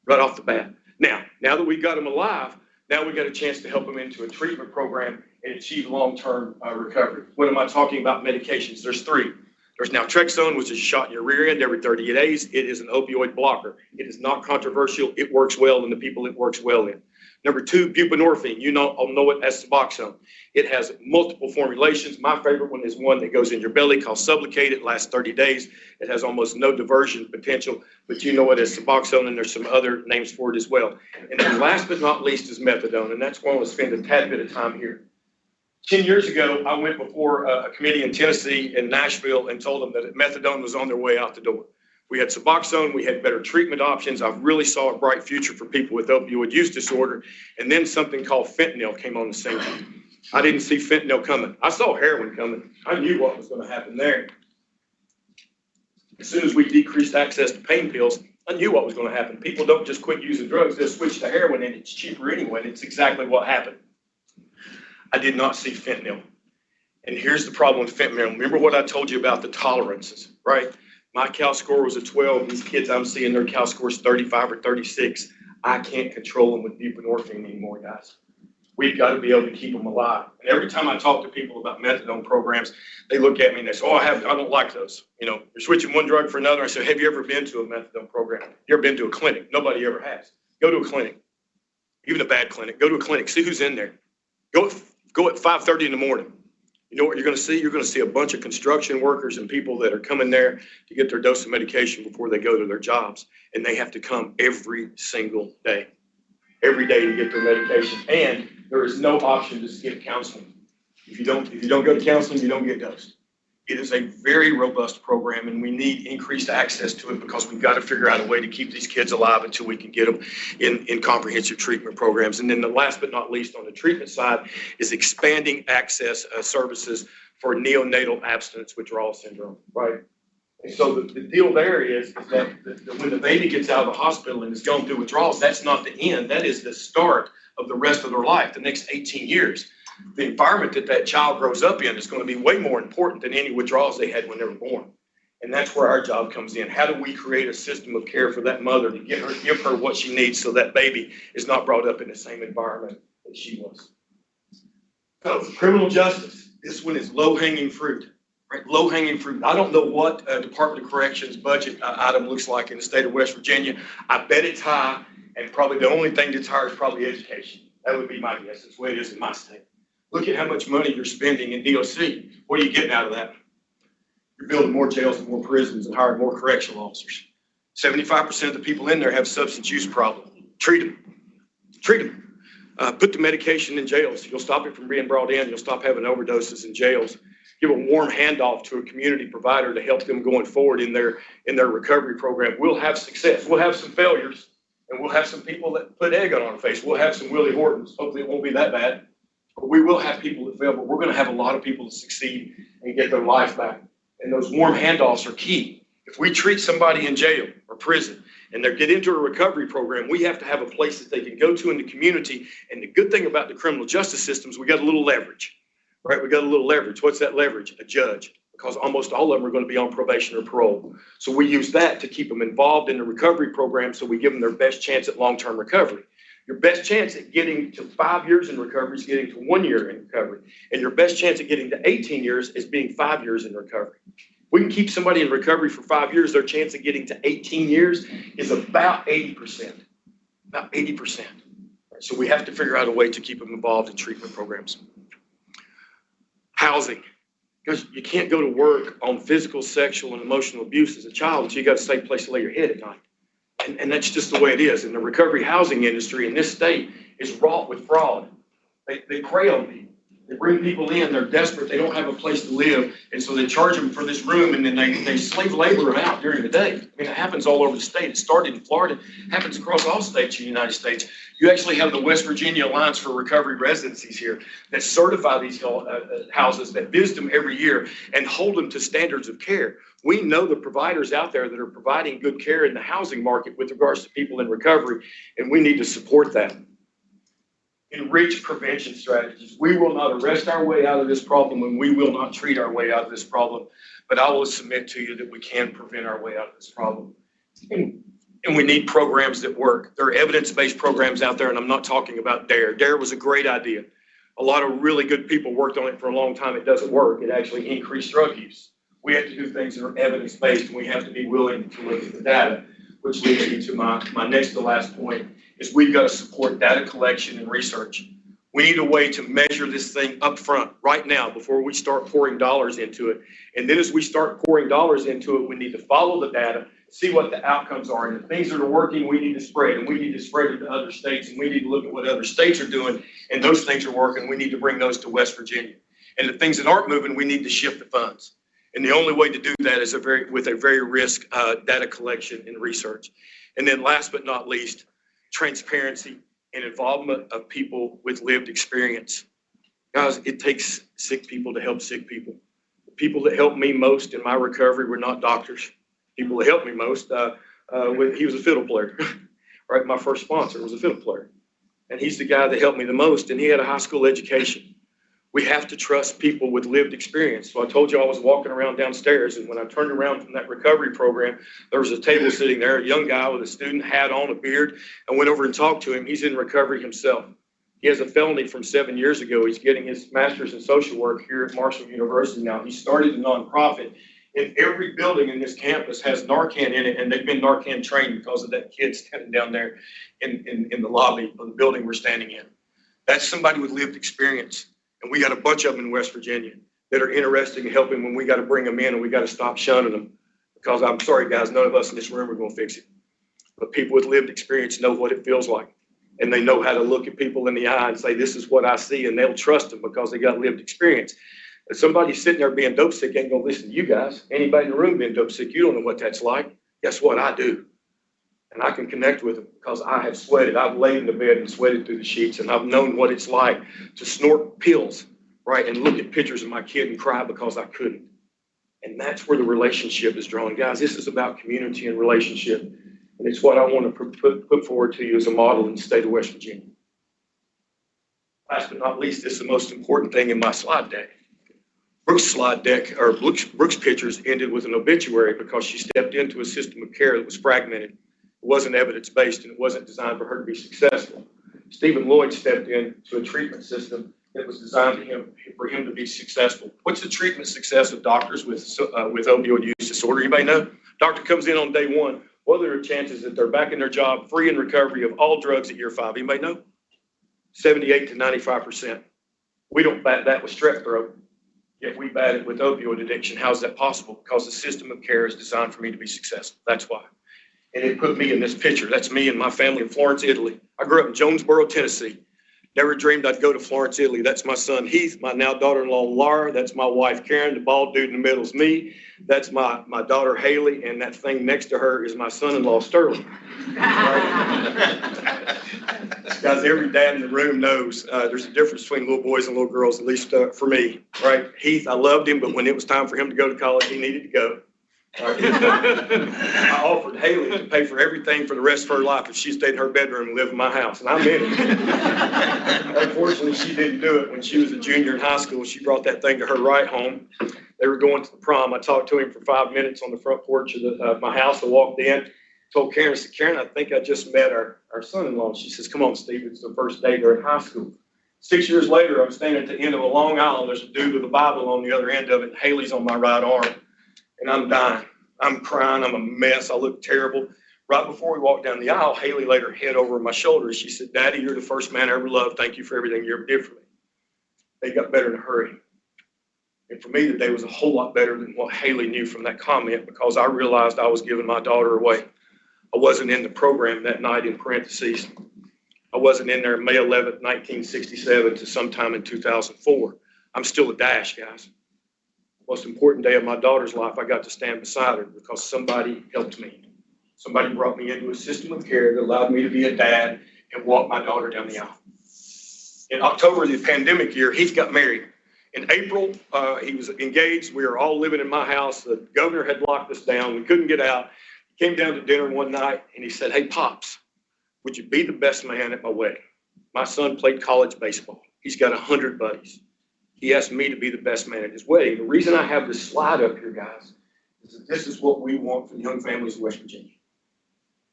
right off the bat. Now that we've got them alive, now we've got a chance to help them into a treatment program and achieve long-term recovery. What am I talking about medications? There's 3. There's naltrexone, which is a shot in your rear end every 30 days. It is an opioid blocker. It is not controversial. It works well in the people it works well in. Number two, buprenorphine. You all know it as Suboxone. It has multiple formulations. My favorite one is one that goes in your belly called Sublocade. It lasts 30 days. It has almost no diversion potential, but you know it as Suboxone, and there's some other names for it as well. And then last but not least is methadone, and that's why I want to spend a tad bit of time here. 10 years ago, I went before a committee in Tennessee and Nashville and told them that methadone was on their way out the door. We had Suboxone, we had better treatment options. I really saw a bright future for people with opioid use disorder. And then something called fentanyl came on the scene. I didn't see fentanyl coming. I saw heroin coming. I knew what was going to happen there. As soon as we decreased access to pain pills, I knew what was going to happen. People don't just quit using drugs, they'll switch to heroin, and it's cheaper anyway. And it's exactly what happened. I did not see fentanyl. And here's the problem with fentanyl. Remember what I told you about the tolerances, right? My Cal score was a 12. These kids I'm seeing, their Cal score is 35 or 36. I can't control them with buprenorphine anymore, guys. We've got to be able to keep them alive. And every time I talk to people about methadone programs, they look at me and they say, oh, I don't like those. You know, you're switching one drug for another. I said, have you ever been to a methadone program? You ever been to a clinic? Nobody ever has. Go to a clinic, even a bad clinic. Go to a clinic, see who's in there. Go at 5:30 in the morning. You know what you're going to see? You're going to see a bunch of construction workers and people that are coming there to get their dose of medication before they go to their jobs. And they have to come every single day to get their medication. And there is no option to skip counseling. If you don't go to counseling, you don't get dosed. It is a very robust program, and we need increased access to it because we've got to figure out a way to keep these kids alive until we can get them in comprehensive treatment programs. And then the last but not least on the treatment side is expanding access services for neonatal abstinence withdrawal syndrome, right? And so the deal there is that when the baby gets out of the hospital and is going through withdrawals, that's not the end. That is the start of the rest of their life, the next 18 years. The environment that child grows up in is going to be way more important than any withdrawals they had when they were born. And that's where our job comes in. How do we create a system of care for that mother to give her what she needs so that baby is not brought up in the same environment that she was? So criminal justice, this one is low-hanging fruit, right? Low-hanging fruit. I don't know what Department of Corrections budget item looks like in the state of West Virginia. I bet it's high, and probably the only thing that's higher is probably education. That would be my guess. That's the way it is in my state. Look at how much money you're spending in DOC. What are you getting out of that? You're building more jails and more prisons and hiring more correctional officers. 75% of the people in there have substance use problem. Treat them. Treat them. Put the medication in jails. You'll stop it from being brought in. You'll stop having overdoses in jails. Give a warm handoff to a community provider to help them going forward in their recovery program. We'll have success. We'll have some failures, and we'll have some people that put egg on our face. We'll have some Willie Hortons. Hopefully it won't be that bad. But we will have people that fail, but we're going to have a lot of people that succeed and get their life back. And those warm handoffs are key. If we treat somebody in jail or prison and they get into a recovery program, we have to have a place that they can go to in the community. And the good thing about the criminal justice system is we got a little leverage, right? We got a little leverage. What's that leverage? A judge, because almost all of them are going to be on probation or parole. So we use that to keep them involved in the recovery program so we give them their best chance at long-term recovery. Your best chance at getting to 5 years in recovery is getting to 1 year in recovery. And your best chance at getting to 18 years is being 5 years in recovery. We can keep somebody in recovery for 5 years. Their chance of getting to 18 years is about 80%. About 80%. So we have to figure out a way to keep them involved in treatment programs. Housing. Because you can't go to work on physical, sexual, and emotional abuse as a child until you got a safe place to lay your head at night. And that's just the way it is. And the recovery housing industry in this state is wrought with fraud. They prey on people. They bring people in, they're desperate, they don't have a place to live, and so they charge them for this room, and then they slave labor them out during the day. I mean, it happens all over the state. It started in Florida, happens across all states in the United States. You actually have the West Virginia Alliance for Recovery Residencies here that certify these houses, that visit them every year and hold them to standards of care. We know the providers out there that are providing good care in the housing market with regards to people in recovery, and we need to support that. Enrich prevention strategies. We will not arrest our way out of this problem, and we will not treat our way out of this problem, but I will submit to you that we can prevent our way out of this problem. And we need programs that work. There are evidence-based programs out there, and I'm not talking about DARE. DARE was a great idea. A lot of really good people worked on it for a long time. It doesn't work. It actually increased drug use. We have to do things that are evidence-based, and we have to be willing to look at the data, which leads me to my next to last point, is we've got to support data collection and research. We need a way to measure this thing up front right now before we start pouring dollars into it. And then as we start pouring dollars into it, we need to follow the data, see what the outcomes are. And the things that are working, we need to spread, and we need to spread it to other states, and we need to look at what other states are doing, and those things are working. We need to bring those to West Virginia. And the things that aren't moving, we need to shift the funds. And the only way to do that is with a very risk data collection and research. And then last but not least, transparency and involvement of people with lived experience. Guys, it takes sick people to help sick people. The people that helped me most in my recovery were not doctors. People that helped me most, he was a fiddle player, right? My first sponsor was a fiddle player. And he's the guy that helped me the most, and he had a high school education. We have to trust people with lived experience. So I told you I was walking around downstairs, and when I turned around from that recovery program, there was a table sitting there, a young guy with a student hat on, a beard. I went over and talked to him. He's in recovery himself. He has a felony from 7 years ago. He's getting his master's in social work here at Marshall University now. He started a nonprofit, and every building in this campus has Narcan in it, and they've been Narcan trained because of that kid standing down there in the lobby of the building we're standing in. That's somebody with lived experience. And we got a bunch of them in West Virginia that are interested in helping when we got to bring them in, and we got to stop shunning them. Because I'm sorry, guys, none of us in this room are going to fix it. But people with lived experience know what it feels like. And they know how to look at people in the eye and say, this is what I see. And they'll trust them because they got lived experience. If somebody's sitting there being dope sick, ain't going to listen to you guys. Anybody in the room being dope sick, you don't know what that's like. Guess what? I do. And I can connect with them because I have sweated. I've laid in the bed and sweated through the sheets, and I've known what it's like to snort pills, right, and look at pictures of my kid and cry because I couldn't. And that's where the relationship is drawn. Guys, this is about community and relationship, and it's what I want to put forward to you as a model in the state of West Virginia. Last but not least, this is the most important thing in my slide deck. Brooks' slide deck, or Brooks' pictures ended with an obituary because she stepped into a system of care that was fragmented. It wasn't evidence-based, and it wasn't designed for her to be successful. Stephen Lloyd stepped into a treatment system that was designed for him to be successful. What's the treatment success of doctors with opioid use disorder? Anybody know? Doctor comes in on day one. What are the chances that they're back in their job, free in recovery of all drugs at year 5? Anybody know? 78 to 95%. We don't bat that with strep throat, yet we bat it with opioid addiction. How is that possible? Because the system of care is designed for me to be successful. That's why. And it put me in this picture. That's me and my family in Florence, Italy. I grew up in Jonesboro, Tennessee. Never dreamed I'd go to Florence, Italy. That's my son, Heath, my now daughter-in-law, Laura. That's my wife, Karen. The bald dude in the middle is me. That's my daughter, Haley. And that thing next to her is my son-in-law, Sterling. Right? Guys, every dad in the room knows there's a difference between little boys and little girls, at least for me. Right? Heath, I loved him, but when it was time for him to go to college, he needed to go. I offered Haley to pay for everything for the rest of her life if she stayed in her bedroom and lived in my house, and I meant it. Unfortunately, she didn't do it. When she was a junior in high school, she brought that thing to her right home. They were going to the prom. I talked to him for 5 minutes on the front porch of my house. I walked in, told Karen, I said, Karen, I think I just met our son-in-law. She says, come on, Steve, it's the first day they're in high school. 6 years later, I'm standing at the end of a long aisle. There's a dude with a Bible on the other end of it, and Haley's on my right arm. And I'm dying. I'm crying. I'm a mess. I look terrible. Right before we walked down the aisle, Haley laid her head over my shoulder. She said, Daddy, you're the first man I ever loved. Thank you for everything you ever did for me. They got better in a hurry. And for me, the day was a whole lot better than what Haley knew from that comment, because I realized I was giving my daughter away. I wasn't in the program that night, in parentheses. I wasn't in there May 11th, 1967 to sometime in 2004. I'm still a dash, guys. Most important day of my daughter's life, I got to stand beside her because somebody helped me. Somebody brought me into a system of care that allowed me to be a dad and walk my daughter down the aisle. In October of the pandemic year, Heath got married. In April, he was engaged. We were all living in my house. The governor had locked us down. We couldn't get out. He came down to dinner one night and he said, hey, Pops, would you be the best man at my wedding? My son played college baseball. He's got 100 buddies. He asked me to be the best man at his wedding. The reason I have this slide up here, guys, is that this is what we want for the young families of West Virginia.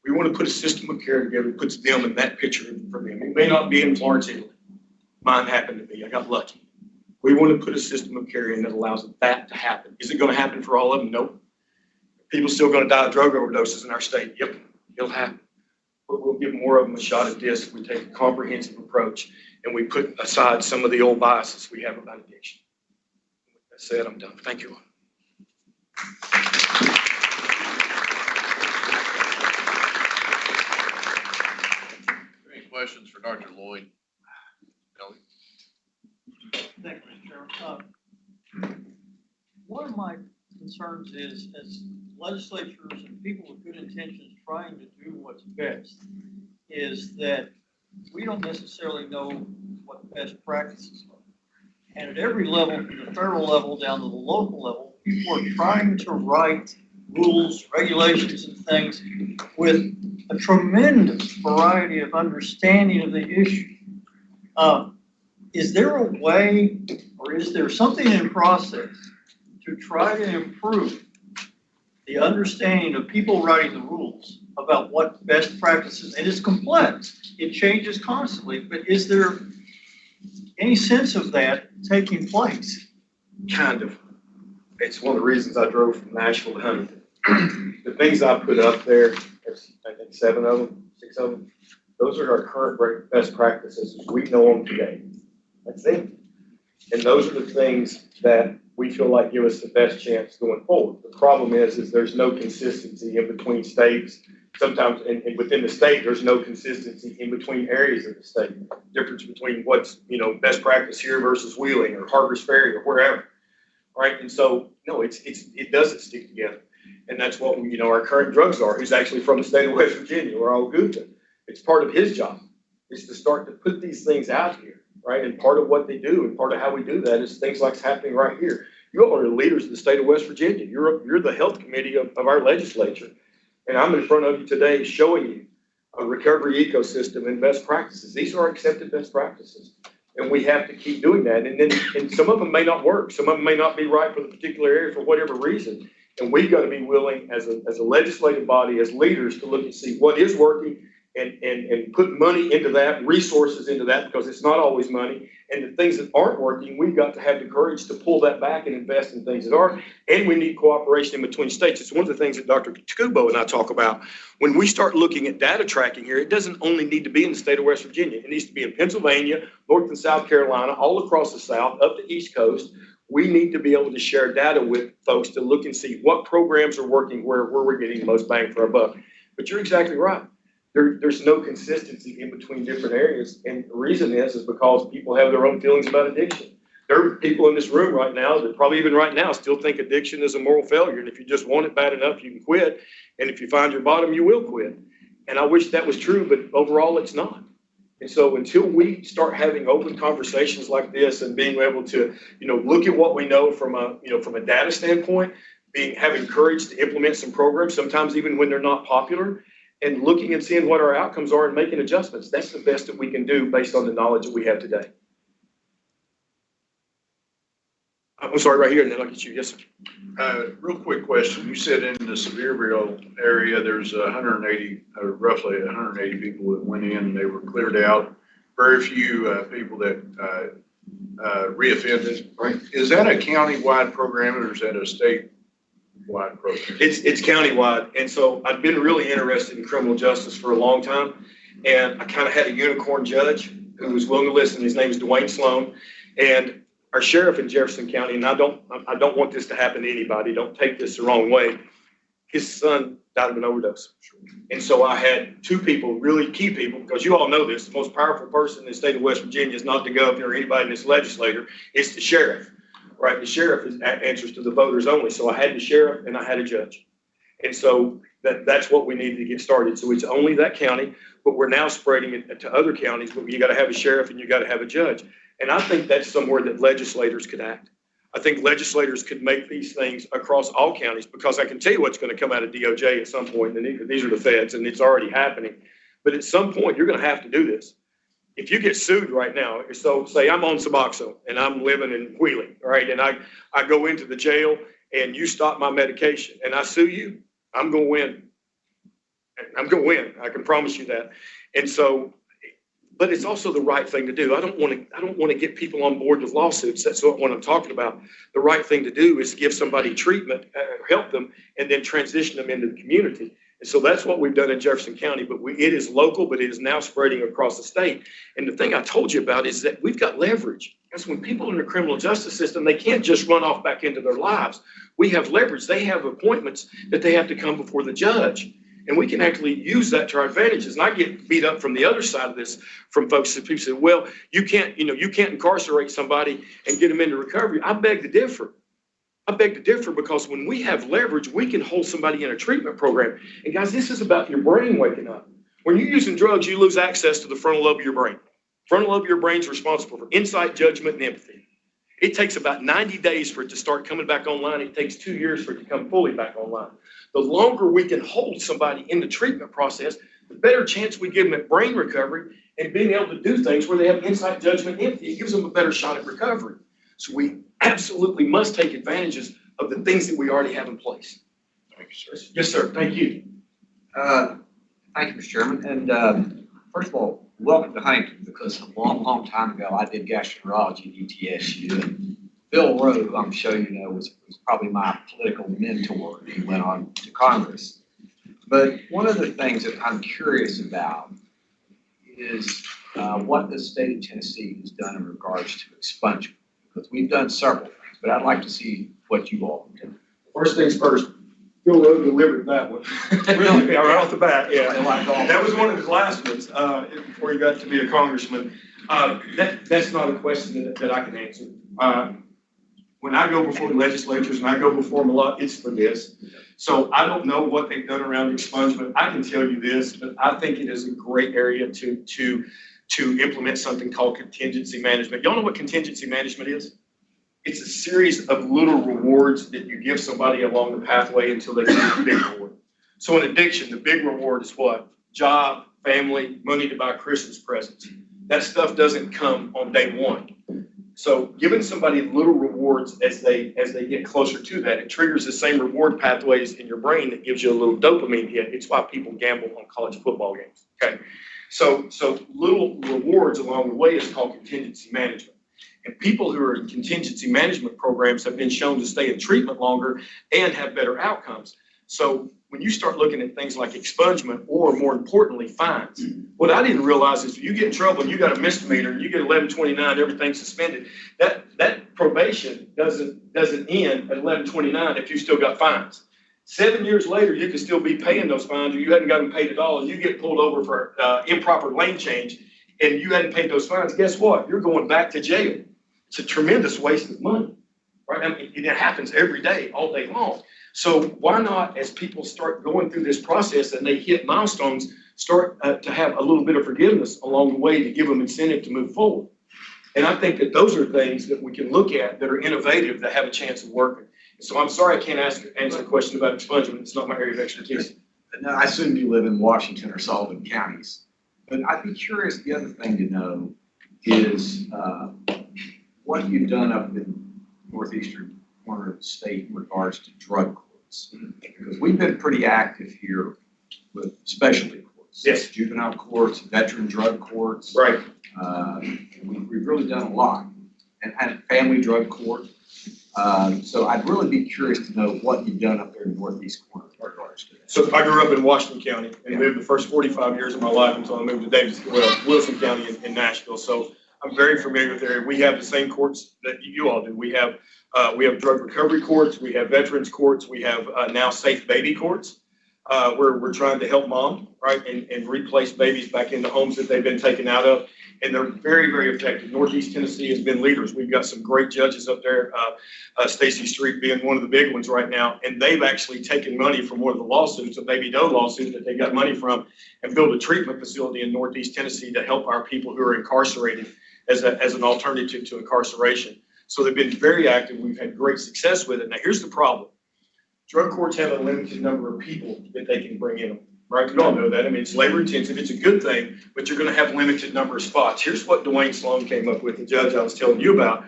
We want to put a system of care together that puts them in that picture for them. It may not be in Florence, Italy. Mine happened to be. I got lucky. We want to put a system of care in that allows that to happen. Is it going to happen for all of them? Nope. People still going to die of drug overdoses in our state? Yep, it'll happen. but we'll give more of them a shot at this if we take a comprehensive approach and we put aside some of the old biases we have about addiction. With that said, I'm done. Thank you. Any questions for Dr. Lloyd? Kelly? Thank you, Mr. Chairman. One of my concerns is, as legislatures and people with good intentions trying to do what's best, is that we don't necessarily know what the best practices are. And at every level, from the federal level down to the local level, people are trying to write rules, regulations, and things with a tremendous variety of understanding of the issue. Is there a way, or is there something in process to try to improve the understanding of people writing the rules about what best practices, and it's complex, it changes constantly, but is there any sense of that taking place? Kind of. It's one of the reasons I drove from Nashville to Huntington. The things I put up there, there's, I think 7 of them, 6 of them, those are our current best practices as we know them today. That's it. And those are the things that we feel like give us the best chance going forward. The problem is there's no consistency in between states. Sometimes, and within the state, there's no consistency in between areas of the state. Difference between what's, best practice here versus Wheeling or Harvest Ferry or wherever, right? And so, no, it doesn't stick together. And that's what, our current drug czar, who's actually from the state of West Virginia, Raul Gupta. It's part of his job is to start to put these things out here, right? And part of what they do and part of how we do that is things like happening right here. You all are the leaders of the state of West Virginia. You're the health committee of our legislature. And I'm in front of you today showing you a recovery ecosystem and best practices. These are accepted best practices. And we have to keep doing that. And some of them may not work. Some of them may not be right for the particular area for whatever reason. And we've got to be willing as a legislative body, as leaders, to look and see what is working and put money into that, resources into that, because it's not always money. And the things that aren't working, we've got to have the courage to pull that back and invest in things that are. And we need cooperation in between states. It's one of the things that Dr. Takubo and I talk about. When we start looking at data tracking here, it doesn't only need to be in the state of West Virginia. It needs to be in Pennsylvania, North and South Carolina, all across the South, up the East Coast. We need to be able to share data with folks to look and see what programs are working, where we're getting the most bang for our buck. But you're exactly right. There's no consistency in between different areas. And the reason is because people have their own feelings about addiction. There are people in this room right now that probably even right now still think addiction is a moral failure. And if you just want it bad enough, you can quit. And if you find your bottom, you will quit. And I wish that was true, but overall it's not. And so until we start having open conversations like this and being able to, look at what we know from a data standpoint, having courage to implement some programs, sometimes even when they're not popular, and looking and seeing what our outcomes are and making adjustments. That's the best that we can do based on the knowledge that we have today. I'm sorry, right here, and then I'll get you. Yes, sir. Real quick question. You said in the Sevierville area, there's 180, roughly 180 people that went in and they were cleared out. Very few people that reoffended. Right. Is that a county-wide program or is that a statewide program? It's countywide. And so I've been really interested in criminal justice for a long time. And I kind of had a unicorn judge who was willing to listen. His name is Dwayne Sloan. And our sheriff in Jefferson County, and I don't want this to happen to anybody. Don't take this the wrong way. His son died of an overdose. And so I had 2 people, really key people, because you all know this, the most powerful person in the state of West Virginia is not the governor or anybody in this legislature, it's the sheriff, right? The sheriff answers to the voters only. So I had the sheriff and I had a judge. And so that's what we needed to get started. So it's only that county, but we're now spreading it to other counties, but you got to have a sheriff and you got to have a judge. And I think that's somewhere that legislators could act. I think legislators could make these things across all counties, because I can tell you what's going to come out of DOJ at some point. And these are the feds, and it's already happening. But at some point, you're going to have to do this. If you get sued right now, so say I'm on Suboxone and I'm living in Wheeling, right? And I go into the jail and you stop my medication and I sue you, I'm going to win. I'm going to win. I can promise you that. And so, but it's also the right thing to do. I don't want to get people on board with lawsuits. That's what I'm talking about. The right thing to do is give somebody treatment, help them, and then transition them into the community. And so that's what we've done in Jefferson County, but it is local, but it is now spreading across the state. And the thing I told you about is that we've got leverage. Because when people in the criminal justice system, they can't just run off back into their lives. We have leverage. They have appointments that they have to come before the judge. And we can actually use that to our advantages. And I get beat up from the other side of this from folks that people say, well, you can't incarcerate somebody and get them into recovery. I beg to differ. Because when we have leverage, we can hold somebody in a treatment program. And guys, this is about your brain waking up. When you're using drugs, you lose access to the frontal lobe of your brain. Frontal lobe of your brain is responsible for insight, judgment, and empathy. It takes about 90 days for it to start coming back online. It takes 2 years for it to come fully back online. The longer we can hold somebody in the treatment process, the better chance we give them at brain recovery and being able to do things where they have insight, judgment, and empathy. It gives them a better shot at recovery. So we absolutely must take advantages of the things that we already have in place. Thank you, sir. Yes, sir. Thank you. Thank you, Mr. Chairman. And first of all, welcome to Huntington, because a long time ago, I did gastroenterology at ETSU. And Bill Rowe, who I'm sure you know, was probably my political mentor. He went on to Congress. But one of the things that I'm curious about is what the state of Tennessee has done in regards to expungement. Because we've done several things, but I'd like to see what you all have done. First things first, Bill Rowe delivered that one. Really, right off the bat, yeah. That was one of his last ones before he got to be a congressman. That's not a question that I can answer. When I go before the legislatures and I go before them a lot, it's for this. So I don't know what they've done around expungement. I can tell you this, but I think it is a great area to implement something called contingency management. Y'all know what contingency management is? It's a series of little rewards that you give somebody along the pathway until they get the big reward. So in addiction, the big reward is what? Job, family, money to buy Christmas presents. That stuff doesn't come on day one. So giving somebody little rewards as they get closer to that, it triggers the same reward pathways in your brain that gives you a little dopamine hit. It's why people gamble on college football games. Okay. So little rewards along the way is called contingency management. And people who are in contingency management programs have been shown to stay in treatment longer and have better outcomes. So when you start looking at things like expungement, or more importantly, fines, what I didn't realize is if you get in trouble and you got a misdemeanor and you get 1129, everything's suspended, that probation doesn't end at 1129 if you still got fines. 7 years later, you can still be paying those fines, or you hadn't got them paid at all, and you get pulled over for improper lane change, and you hadn't paid those fines. Guess what? You're going back to jail. It's a tremendous waste of money, right? I mean, it happens every day, all day long. So why not, as people start going through this process and they hit milestones, start to have a little bit of forgiveness along the way to give them incentive to move forward? And I think that those are things that we can look at that are innovative, that have a chance of working. So I'm sorry I can't answer a question about expungement. It's not my area of expertise. No, I assume you live in Washington or Sullivan counties. But I'd be curious, the other thing to know is what you've done up in northeastern corner of the state in regards to drug courts. Because we've been pretty active here with specialty courts. Yes. Juvenile courts, veteran drug courts. Right. We've really done a lot. And family drug court. So I'd really be curious to know what you've done up there in the northeast corner in regards to that. So I grew up in Washington County and lived the first 45 years of my life until I moved to Wilson County in Nashville. So I'm very familiar with the area. We have the same courts that you all do. We have drug recovery courts. We have veterans courts. We have now safe baby courts, where we're trying to help mom, right, and replace babies back into homes that they've been taken out of. And they're very, very effective. Northeast Tennessee has been leaders. We've got some great judges up there, Stacey Street being one of the big ones right now. And they've actually taken money from one of the lawsuits, a Baby Doe lawsuit that they got money from, and built a treatment facility in Northeast Tennessee to help our people who are incarcerated as an alternative to incarceration. So they've been very active. We've had great success with it. Now, here's the problem. Drug courts have a limited number of people that they can bring in them. Right, you all know that. I mean, it's labor intensive. It's a good thing, but you're going to have limited number of spots. Here's what Dwayne Sloan came up with, the judge I was telling you about.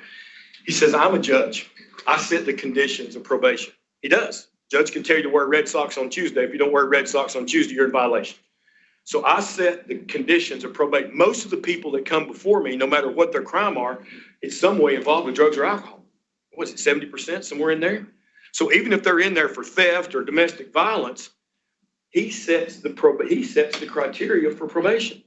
He says, I'm a judge. I set the conditions of probation. He does. Judge can tell you to wear red socks on Tuesday. If you don't wear red socks on Tuesday, you're in violation. So I set the conditions of probation. Most of the people that come before me, no matter what their crime are, it's some way involved with drugs or alcohol. What is it, 70%, somewhere in there? So even if they're in there for theft or domestic violence, he sets the criteria for probation.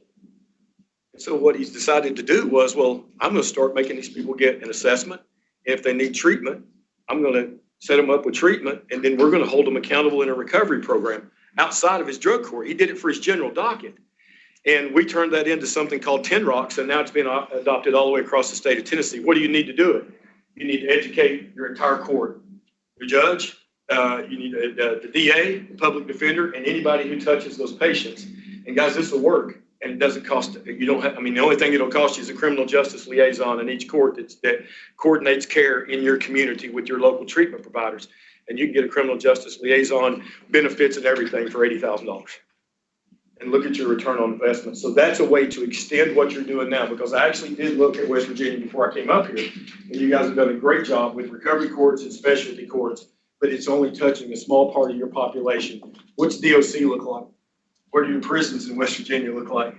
And so what he's decided to do was, well, I'm going to start making these people get an assessment. If they need treatment, I'm going to set them up with treatment, and then we're going to hold them accountable in a recovery program outside of his drug court. He did it for his general docket. And we turned that into something called 10 Rocks, and now it's been adopted all the way across the state of Tennessee. What do you need to do it? You need to educate your entire court, your judge, you need the DA, the public defender, and anybody who touches those patients. And guys, this will work, and it doesn't cost, you don't have, I mean, the only thing it'll cost you is a criminal justice liaison in each court that coordinates care in your community with your local treatment providers. And you can get a criminal justice liaison, benefits and everything for $80,000. And look at your return on investment. So that's a way to extend what you're doing now, because I actually did look at West Virginia before I came up here. And you guys have done a great job with recovery courts and specialty courts, but it's only touching a small part of your population. What's DOC look like? What do your prisons in West Virginia look like?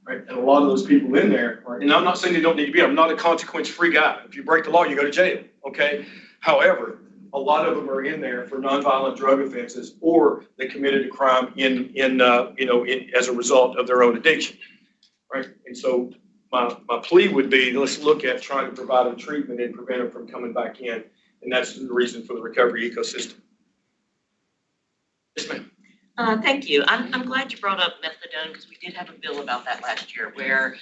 Right? And a lot of those people in there, and I'm not saying they don't need to be, I'm not a consequence-free guy. If you break the law, you go to jail, okay? However, a lot of them are in there for nonviolent drug offenses, or they committed a crime as a result of their own addiction, right? And so my plea would be, let's look at trying to provide them treatment and prevent them from coming back in. And that's the reason for the recovery ecosystem. Yes, ma'am. Thank you. I'm glad you brought up methadone, because we did have a bill about that last year where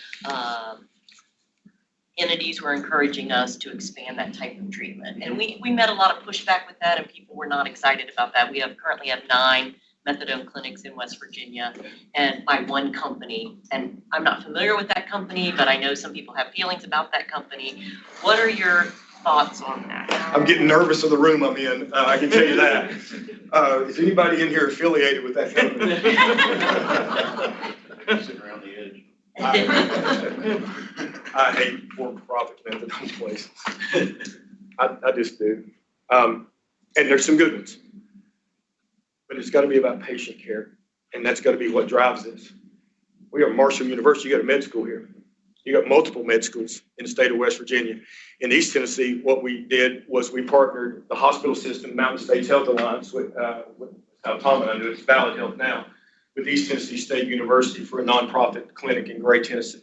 entities were encouraging us to expand that type of treatment. And we met a lot of pushback with that, and people were not excited about that. We currently have 9 methadone clinics in West Virginia, and by one company. And I'm not familiar with that company, but I know some people have feelings about that company. What are your thoughts on that? I'm getting nervous of the room I'm in, I can tell you that. Is anybody in here affiliated with that company? Sitting around the edge. I hate for-profit methadone places. I just do. And there's some good ones. But it's got to be about patient care, and that's got to be what drives this. We are Marshall University. You got a med school here. You got multiple med schools in the state of West Virginia. In East Tennessee, what we did was we partnered the hospital system, Mountain States Health Alliance, with how Tom and I do it, it's Valley Health now, with East Tennessee State University for a nonprofit clinic in Gray, Tennessee.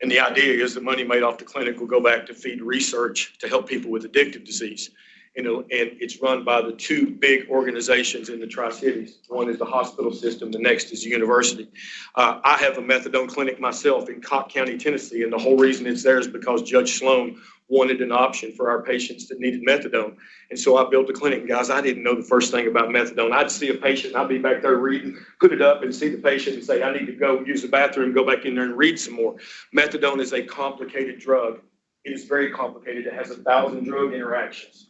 And the idea is the money made off the clinic will go back to feed research to help people with addictive disease. And it's run by the 2 big organizations in the Tri-Cities. One is the hospital system, the next is the university. I have a methadone clinic myself in Cocke County, Tennessee, and the whole reason it's there is because Judge Sloan wanted an option for our patients that needed methadone. And so I built a clinic. And guys, I didn't know the first thing about methadone. I'd see a patient, I'd be back there reading, put it up and see the patient and say, I need to go use the bathroom, go back in there and read some more. Methadone is a complicated drug. It is very complicated. It has 1,000 drug interactions.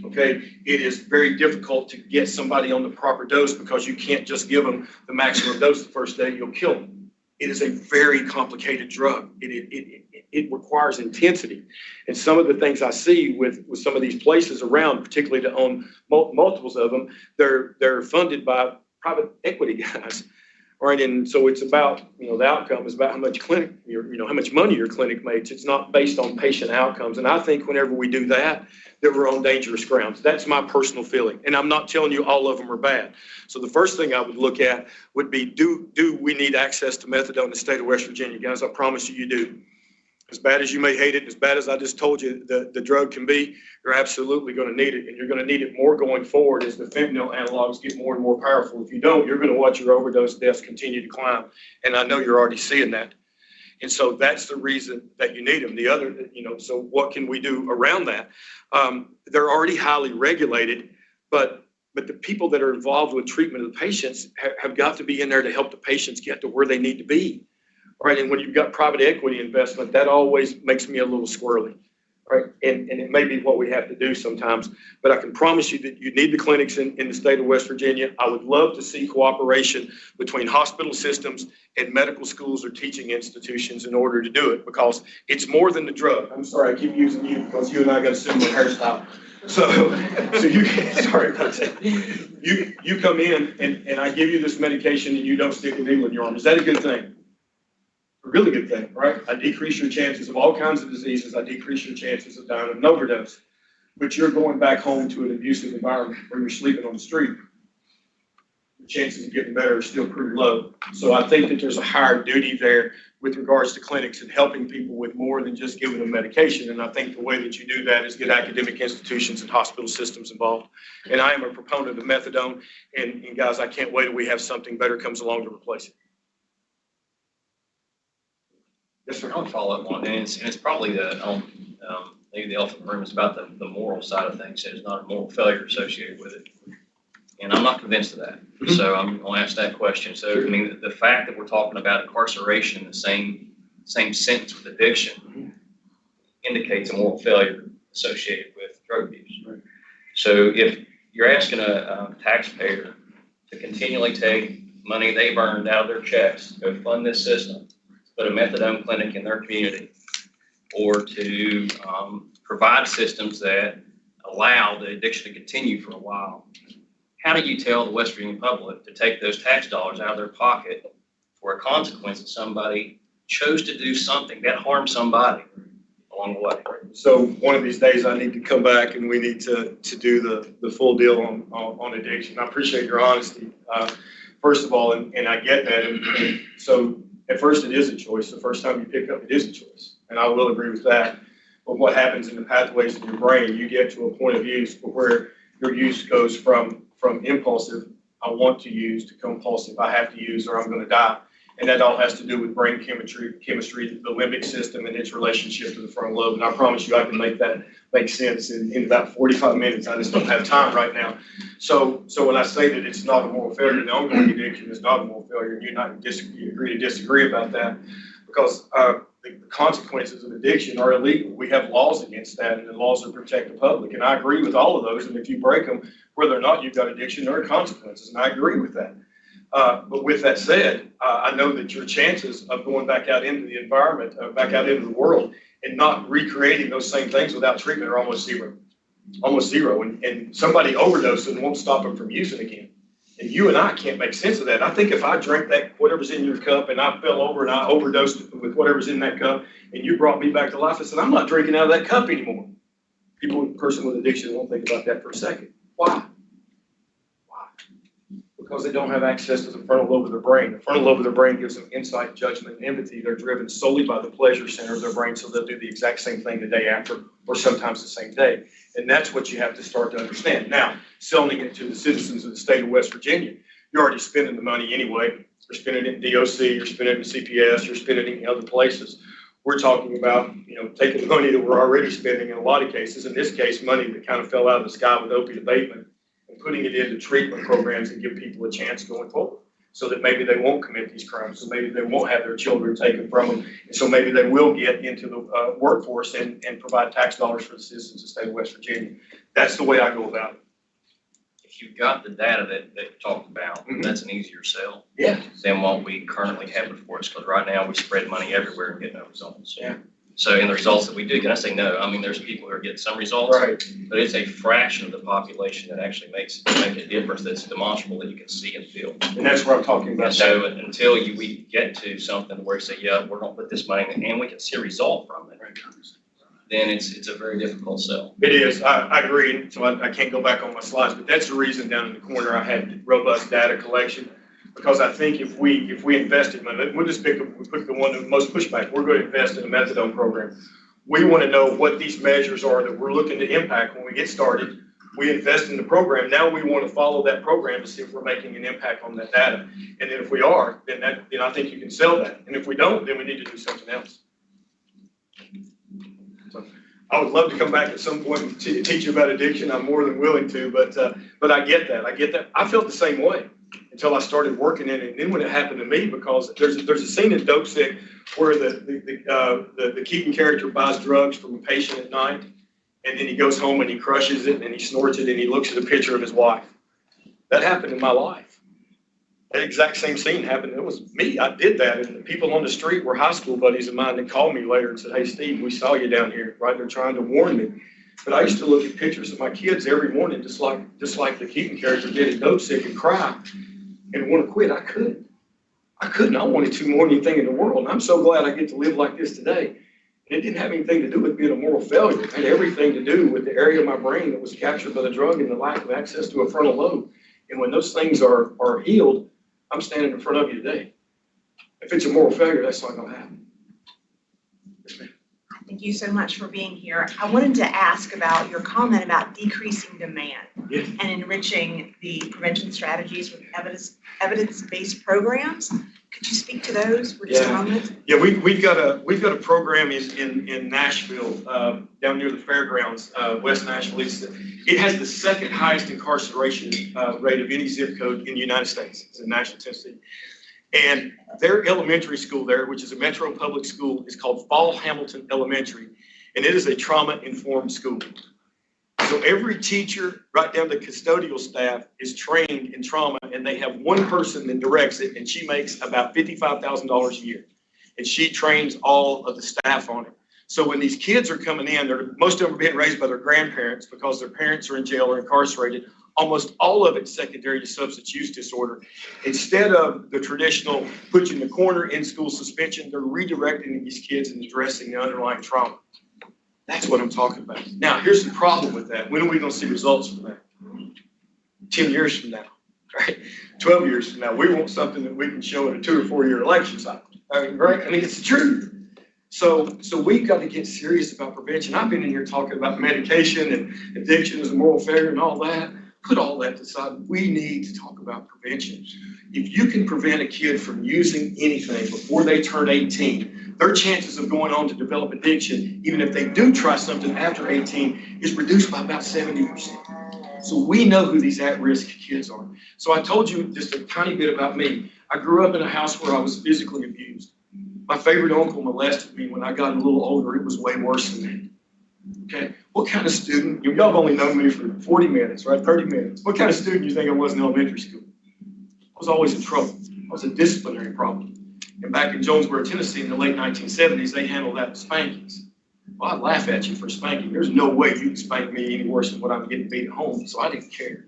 Okay, it is very difficult to get somebody on the proper dose because you can't just give them the maximum dose the first day, you'll kill them. It is a very complicated drug. It requires intensity. And some of the things I see with some of these places around, particularly to own multiples of them, they're funded by private equity guys. Right, and so it's about, the outcome is about how much how much money your clinic makes. It's not based on patient outcomes. And I think whenever we do that we're on dangerous grounds. That's my personal feeling. And I'm not telling you all of them are bad. So the first thing I would look at would be, do we need access to methadone in the state of West Virginia? Guys, I promise you do. As bad as you may hate it, as bad as I just told you the drug can be, you're absolutely going to need it. And you're going to need it more going forward as the fentanyl analogs get more and more powerful. If you don't, you're going to watch your overdose deaths continue to climb. And I know you're already seeing that. And so that's the reason that you need them. The other, so what can we do around that? They're already highly regulated, but the people that are involved with treatment of the patients have got to be in there to help the patients get to where they need to be. Right, and when you've got private equity investment, that always makes me a little squirrely, right? And it may be what we have to do sometimes, but I can promise you that you need the clinics in the state of West Virginia. I would love to see cooperation between hospital systems and medical schools or teaching institutions in order to do it, because it's more than the drug. I'm sorry, I keep using you because you and I got a similar hairstyle. So you sorry about that. You come in and I give you this medication and you don't stick a needle in your arm. Is that a good thing? A really good thing, right? I decrease your chances of all kinds of diseases. I decrease your chances of dying of an overdose. But you're going back home to an abusive environment where you're sleeping on the street. chances of getting better are still pretty low. So I think that there's a higher duty there with regards to clinics and helping people with more than just giving them medication. And I think the way that you do that is get academic institutions and hospital systems involved. And I am a proponent of methadone. And guys, I can't wait till we have something better comes along to replace it. Yes, sir. I'll follow up on it, and it's probably maybe the elephant in the room is about the moral side of things. There's not a moral failure associated with it. And I'm not convinced of that. So I'm going to ask that question. So, I mean, the fact that we're talking about incarceration, the same sentence with addiction, indicates a moral failure associated with drug abuse. Right. So if you're asking a taxpayer to continually take money they've earned out of their checks to go fund this system, put a methadone clinic in their community, or to provide systems that allow the addiction to continue for a while, how do you tell the West Virginia public to take those tax dollars out of their pocket for a consequence that somebody chose to do something that harmed somebody along the way? So one of these days I need to come back and we need to do the full deal on addiction. I appreciate your honesty, first of all, and I get that. And so at first it is a choice. The first time you pick up, it is a choice. And I will agree with that. But what happens in the pathways in your brain, you get to a point of use where your use goes from impulsive, I want to use, to compulsive, I have to use or I'm going to die. And that all has to do with brain chemistry, the limbic system and its relationship to the frontal lobe. And I promise you I can make that make sense in about 45 minutes. I just don't have time right now. So when I say that it's not a moral failure, the ongoing addiction is not a moral failure, and you and I agree to disagree about that, because the consequences of addiction are illegal. We have laws against that, and the laws that protect the public. And I agree with all of those. And if you break them, whether or not you've got addiction, there are consequences. And I agree with that. But with that said, I know that your chances of going back out into the environment, back out into the world, and not recreating those same things without treatment are almost zero. Almost zero. And somebody overdoses and won't stop them from using again. And you and I can't make sense of that. I think if I drank that, whatever's in your cup, and I fell over and I overdosed with whatever's in that cup, and you brought me back to life, I said, I'm not drinking out of that cup anymore. A person with addiction won't think about that for a second. Why? Because they don't have access to the frontal lobe of their brain. The frontal lobe of their brain gives them insight, judgment, and empathy. They're driven solely by the pleasure center of their brain, so they'll do the exact same thing the day after, or sometimes the same day. And that's what you have to start to understand. Now, selling it to the citizens of the state of West Virginia, you're already spending the money anyway. You're spending it in DOC, you're spending it in CPS, you're spending it in other places. We're talking about, taking the money that we're already spending in a lot of cases, in this case, money that kind of fell out of the sky with opiate abatement, and putting it into treatment programs and give people a chance going forward, so that maybe they won't commit these crimes, so maybe they won't have their children taken from them, and so maybe they will get into the workforce and provide tax dollars for the citizens of the state of West Virginia. That's the way I go about it. If you've got the data that you talked about, that's an easier sell Yeah. than what we currently have before us, because right now we spread money everywhere and get no results. Yeah. So in the results that we do, can I say no? I mean, there's people who are getting some results, Right. but it's a fraction of the population that actually makes a difference that's demonstrable that you can see and feel. And that's what I'm talking about. And so until we get to something where we say, yeah, we're gonna put this money in and we can see a result from it, then it's a very difficult sell. It is, I agree, so I can't go back on my slides, but that's the reason down in the corner I had robust data collection. Because I think if we invested money, we'll just pick the one with the most pushback, we're going to invest in a methadone program. We want to know what these measures are that we're looking to impact when we get started. We invest in the program, now we want to follow that program to see if we're making an impact on that data. And then if we are, then I think you can sell that. And if we don't, then we need to do something else. So I would love to come back at some point and teach you about addiction. I'm more than willing to, but I get that. I felt the same way until I started working in it. And then when it happened to me, because there's a scene in Dope Sick where the Keaton character buys drugs from a patient at night, and then he goes home and he crushes it and he snorts it and he looks at a picture of his wife. That happened in my life. That exact same scene happened. It was me. I did that. And the people on the street were high school buddies of mine that called me later and said, "Hey, Steve, we saw you down here," right? They're trying to warn me. But I used to look at pictures of my kids every morning, just like the Keaton character did at Dope Sick, and cry and want to quit. I couldn't. I wanted to more than anything in the world. And I'm so glad I get to live like this today. And it didn't have anything to do with being a moral failure. It had everything to do with the area of my brain that was captured by the drug and the lack of access to a frontal lobe. And when those things are healed, I'm standing in front of you today. If it's a moral failure, that's not gonna happen. Yes, ma'am. Thank you so much for being here. I wanted to ask about your comment about decreasing demand Yes. and enriching the prevention strategies with evidence-based programs. Could you speak to those for just a Yeah. moment? Yeah, we've got a program in Nashville, down near the fairgrounds, West Nashville. It has the second highest incarceration rate of any zip code in the United States. It's in Nashville, Tennessee. And their elementary school there, which is a metro public school, is called Fall Hamilton Elementary, and it is a trauma-informed school. So every teacher, right down to custodial staff, is trained in trauma, and they have one person that directs it, and she makes about $55,000 a year. And she trains all of the staff on it. So when these kids are coming in, most of them are being raised by their grandparents because their parents are in jail or incarcerated. Almost all of it's secondary to substance use disorder. Instead of the traditional put you in the corner in school suspension, they're redirecting these kids and addressing the underlying trauma. That's what I'm talking about. Now, here's the problem with that. When are we going to see results from that? 10 years from now, right? 12 years from now. We want something that we can show in a 2 or 4 year election cycle. Right? I mean, it's the truth. So we've got to get serious about prevention. I've been in here talking about medication and addiction as a moral failure and all that. Put all that aside. We need to talk about prevention. If you can prevent a kid from using anything before they turn 18, their chances of going on to develop addiction, even if they do try something after 18, is reduced by about 70%. So we know who these at-risk kids are. So I told you just a tiny bit about me. I grew up in a house where I was physically abused. My favorite uncle molested me when I got a little older. It was way worse than that. Okay, what kind of student, y'all have only known me for 40 minutes, right, 30 minutes. What kind of student do you think I was in elementary school? I was always in trouble. I was a disciplinary problem. And back in Jonesboro, Tennessee in the late 1970s, they handled that with spankings. Well, I'd laugh at you for spanking. There's no way you can spank me any worse than what I'm getting beat at home, so I didn't care.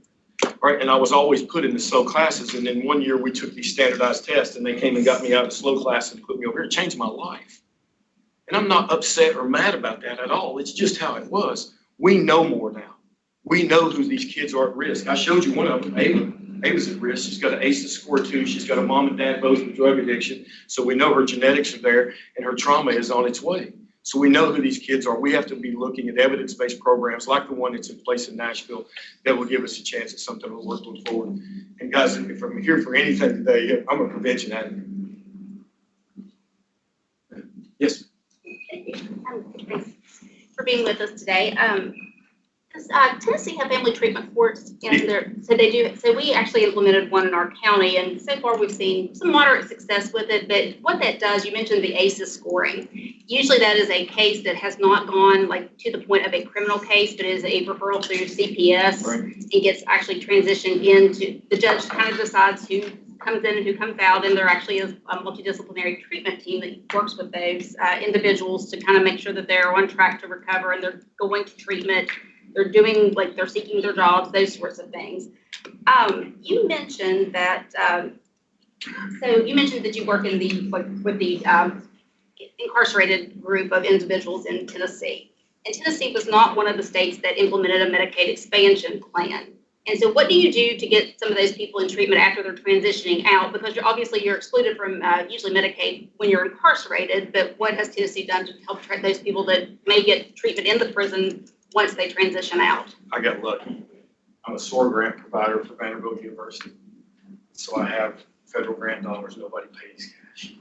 Right, and I was always put in the slow classes, and then one year we took these standardized tests, and they came and got me out of the slow class and put me over here. It changed my life. And I'm not upset or mad about that at all. It's just how it was. We know more now. We know who these kids are at risk. I showed you one of them, Ava. Ava's at risk. She's got an ACEs score 2. She's got a mom and dad both with drug addiction. So we know her genetics are there and her trauma is on its way. So we know who these kids are. We have to be looking at evidence-based programs like the one that's in place in Nashville that will give us a chance at something we'll work going forward. And guys, if I'm here for anything today, I'm a prevention advocate. Yes. Thanks for being with us today. Does Tennessee have family treatment courts in there? So we actually implemented one in our county, and so far we've seen some moderate success with it. But what that does, you mentioned the ACEs scoring. Usually that is a case that has not gone like to the point of a criminal case, but is a referral through CPS and gets actually transitioned into, the judge kind of decides who comes in and who comes out, and there actually is a multidisciplinary treatment team that works with those individuals to kind of make sure that they're on track to recover and they're going to treatment. They're doing, like, they're seeking their jobs, those sorts of things. You mentioned that, that you work in the, with the incarcerated group of individuals in Tennessee. And Tennessee was not one of the states that implemented a Medicaid expansion plan. And so what do you do to get some of those people in treatment after they're transitioning out? Because you're excluded from usually Medicaid when you're incarcerated, but what has Tennessee done to help those people that may get treatment in the prison once they transition out? I got lucky. I'm a SOAR grant provider for Vanderbilt University. So I have federal grant dollars, nobody pays cash.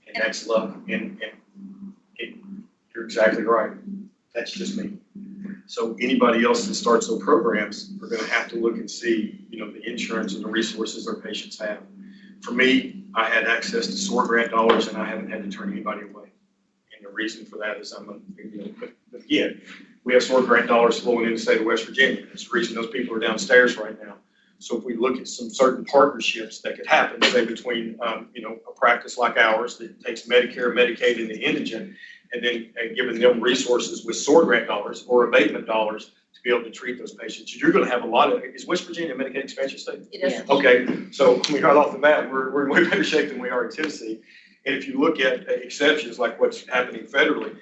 And that's luck. And you're exactly right. That's just me. So anybody else that starts those programs are going to have to look and see, the insurance and the resources their patients have. For me, I had access to SOAR grant dollars and I haven't had to turn anybody away. And the reason for that is but again, we have SOAR grant dollars flowing in the state of West Virginia. That's the reason those people are downstairs right now. So if we look at some certain partnerships that could happen, say between, a practice like ours that takes Medicare, Medicaid, and the indigent, and then giving them resources with SOAR grant dollars or abatement dollars to be able to treat those patients. You're going to have a lot of, is West Virginia a Medicaid expansion state? It is. Okay, so right off the bat, we're in way better shape than we are in Tennessee. And if you look at exceptions like what's happening federally,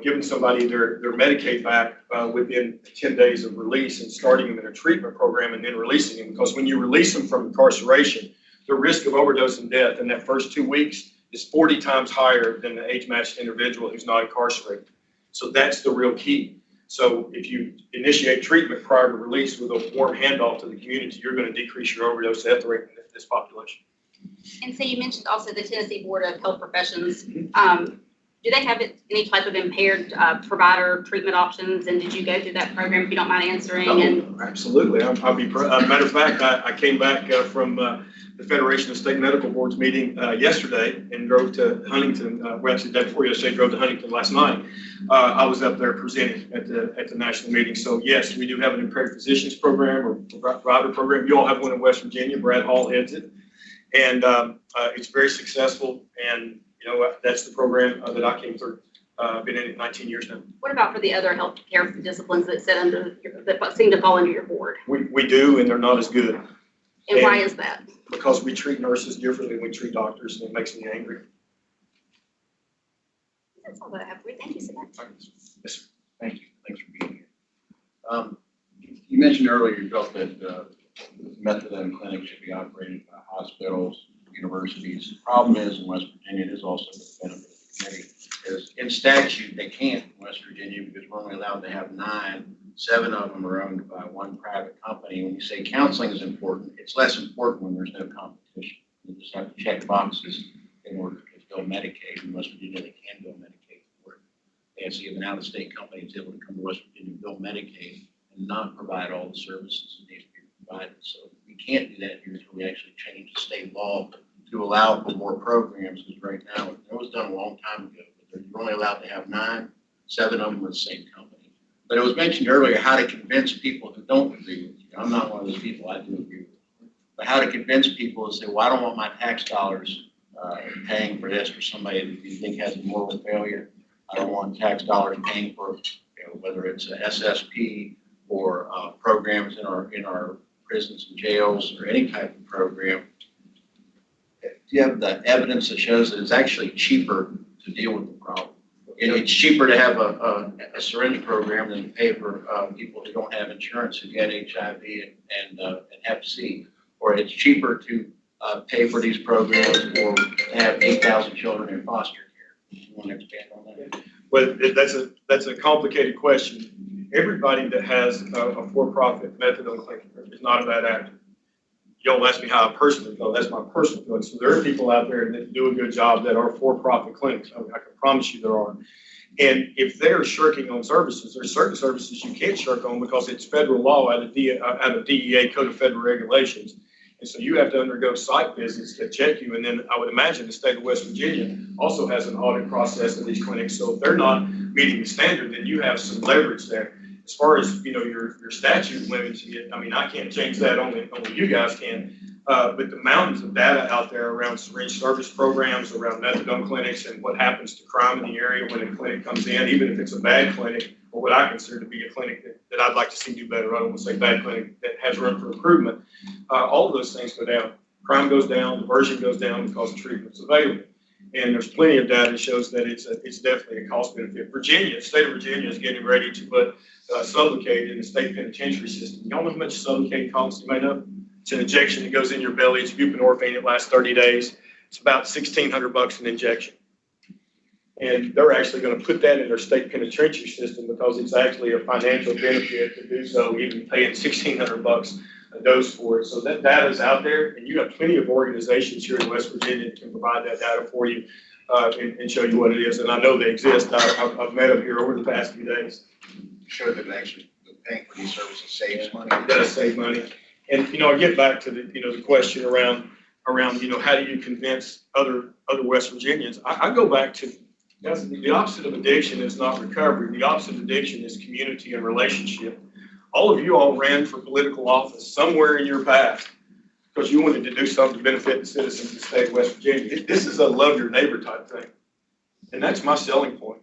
giving somebody their Medicaid back within 10 days of release and starting them in a treatment program and then releasing them. Because when you release them from incarceration, the risk of overdose and death in that first 2 weeks is 40 times higher than the age-matched individual who's not incarcerated. So that's the real key. So if you initiate treatment prior to release with a warm handoff to the community, you're going to decrease your overdose death rate in this population. And so you mentioned also the Tennessee Board of Health Professions. Do they have any type of impaired provider treatment options? And did you go through that program, if you don't mind answering? And Absolutely. I'll be, matter of fact, I came back from the Federation of State Medical Boards meeting yesterday and drove to Huntington, well, actually, the day before yesterday, drove to Huntington last night. I was up there presenting at the national meeting. So yes, we do have an impaired physicians program or provider program. You all have one in West Virginia. Brad Hall heads it. And it's very successful. And that's the program that I came through. I've been in it 19 years now. what about for the other healthcare disciplines that sit under, that seem to fall under your board? We do, and they're not as good. And why is that? Because we treat nurses differently than we treat doctors, and it makes me angry. That's all that I have for you. Thank you so much. Yes, sir. Thank you. Thanks for being here. You mentioned earlier you felt that methadone clinics should be operated by hospitals, universities. The problem is in West Virginia, it is also the benefit of the committee, is in statute, they can't in West Virginia because we're only allowed to have 9. 7 of them are owned by one private company. When you say counseling is important, it's less important when there's no competition. You just have to check boxes in order to bill Medicaid. In West Virginia, they can bill Medicaid for it. And so you have an out-of-state company that's able to come to West Virginia and bill Medicaid and not provide all the services that need to be provided. So we can't do that here until we actually change the state law to allow for more programs, because right now, it was done a long time ago, but you're only allowed to have 9, 7 of them are the same company. But it was mentioned earlier how to convince people who don't agree with you. I'm not one of those people, I do agree with you. But how to convince people to say, well, I don't want my tax dollars paying for this for somebody that you think has a moral failure. I don't want tax dollars paying for, whether it's a SSP or programs in our prisons and jails or any type of program. Do you have the evidence that shows that it's actually cheaper to deal with the problem? It's cheaper to have a syringe program than to pay for people who don't have insurance who get HIV and Hep C. Or it's cheaper to pay for these programs or to have 8,000 children in foster care. You want to expand on that? Well, that's a complicated question. Everybody that has a for-profit methadone clinic is not a bad actor. You don't ask me how I personally feel. That's my personal feeling. So there are people out there that do a good job that are for-profit clinics. I can promise you there are. And if they're shirking on services, there's certain services you can't shirk on because it's federal law out of DEA Code of Federal Regulations. And so you have to undergo site visits that check you. And then I would imagine the state of West Virginia also has an audit process of these clinics. So if they're not meeting the standard, then you have some leverage there. As far as, your statute limits, I can't change that, only you guys can. But the mountains of data out there around syringe service programs, around methadone clinics, and what happens to crime in the area when a clinic comes in, even if it's a bad clinic, or what I consider to be a clinic that I'd like to see do better. I don't want to say bad clinic that has room for improvement. All of those things go down. Crime goes down, diversion goes down because treatment's available. And there's plenty of data that shows that it's definitely a cost benefit. Virginia, the state of Virginia is getting ready to put Sublocade in the state penitentiary system. Y'all know how much Sublocade costs? You may know. It's an injection that goes in your belly. It's buprenorphine. It lasts 30 days. It's about $1,600 an injection. And they're actually going to put that in their state penitentiary system because it's actually a financial benefit to do so, even paying $1,600 a dose for it. So that data is out there, and you have plenty of organizations here in West Virginia that can provide that data for you and show you what it is. And I know they exist. I've met them here over the past few days. Show that actually paying for these services saves money. It does save money. And, I get back to the question around, how do you convince other West Virginians? I go back to, the opposite of addiction is not recovery. The opposite of addiction is community and relationship. All of you all ran for political office somewhere in your past because you wanted to do something to benefit the citizens of the state of West Virginia. This is a love your neighbor type thing. And that's my selling point.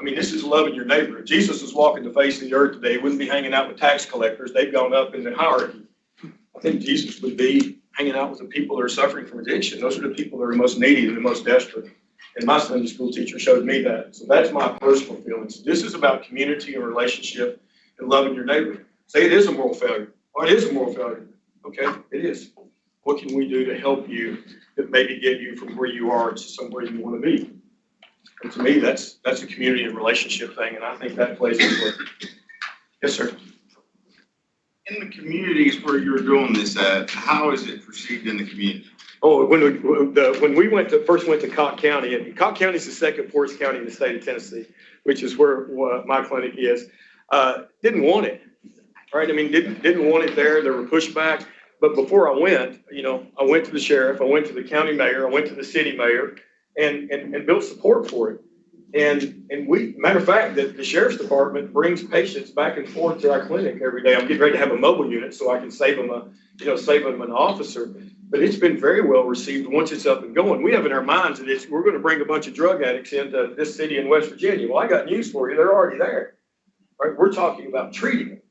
This is loving your neighbor. If Jesus was walking the face of the earth today, he wouldn't be hanging out with tax collectors. They've gone up in the hierarchy. I think Jesus would be hanging out with the people that are suffering from addiction. Those are the people that are most needy and the most desperate. And my Sunday school teacher showed me that. So that's my personal feelings. This is about community and relationship and loving your neighbor. Say it is a moral failure. Or it is a moral failure. Okay, it is. What can we do to help you that maybe get you from where you are to somewhere you want to be? And to me, that's a community and relationship thing, and I think that plays into it. Yes, sir. In the communities where you're doing this at, how is it perceived in the community? Oh, when we first went to Cocke County, and Cocke County is the second poorest county in the state of Tennessee, which is where my clinic is, didn't want it, right? I mean, didn't want it there. There were pushback. But before I went, I went to the sheriff, I went to the county mayor, I went to the city mayor, and built support for it. And matter of fact, the sheriff's department brings patients back and forth to our clinic every day. I'm getting ready to have a mobile unit so I can save them an officer. But it's been very well received once it's up and going. We have in our minds that we're going to bring a bunch of drug addicts into this city in West Virginia. Well, I got news for you. They're already there, right? We're talking about treating them.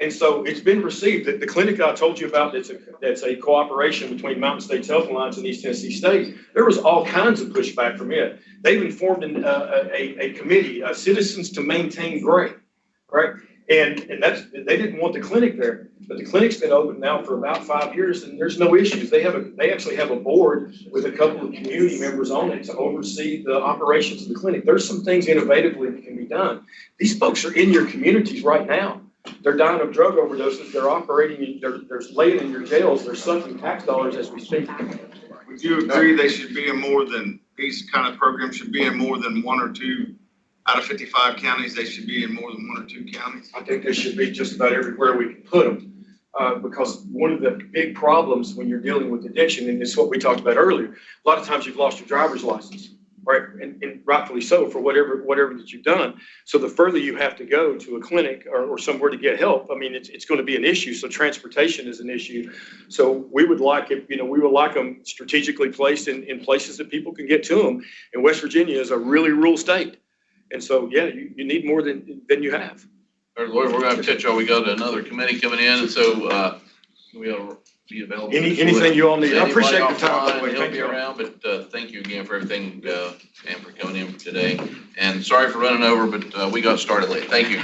And so it's been received that the clinic I told you about, that's a cooperation between Mountain States Health Alliance and East Tennessee State, there was all kinds of pushback from it. They even formed a committee, Citizens to Maintain Gray, right? And they didn't want the clinic there, but the clinic's been open now for about 5 years and there's no issues. They actually have a board with a couple of community members on it to oversee the operations of the clinic. There's some things innovatively that can be done. These folks are in your communities right now. They're dying of drug overdoses. They're operating, they're laying in your jails. They're sucking tax dollars as we speak. Would you agree they should be in more than, these kind of programs should be in more than 1 or 2 out of 55 counties? They should be in more than 1 or 2 counties? I think they should be just about everywhere we can put them. Because one of the big problems when you're dealing with addiction, and it's what we talked about earlier, a lot of times you've lost your driver's license, right? And rightfully so for whatever that you've done. So the further you have to go to a clinic or somewhere to get help, I mean, it's going to be an issue. So transportation is an issue. So we would like it, we would like them strategically placed in places that people can get to them. And West Virginia is a really rural state. And so, yeah, you need more than you have. All right, Lord, we're gonna have to catch y'all. We got another committee coming in, and so, we'll be available. Anything you all need. I appreciate the time, by the way. He'll Thank be you. around, but, thank you again for everything, and for coming in today. And sorry for running over, but, we got started late. Thank you.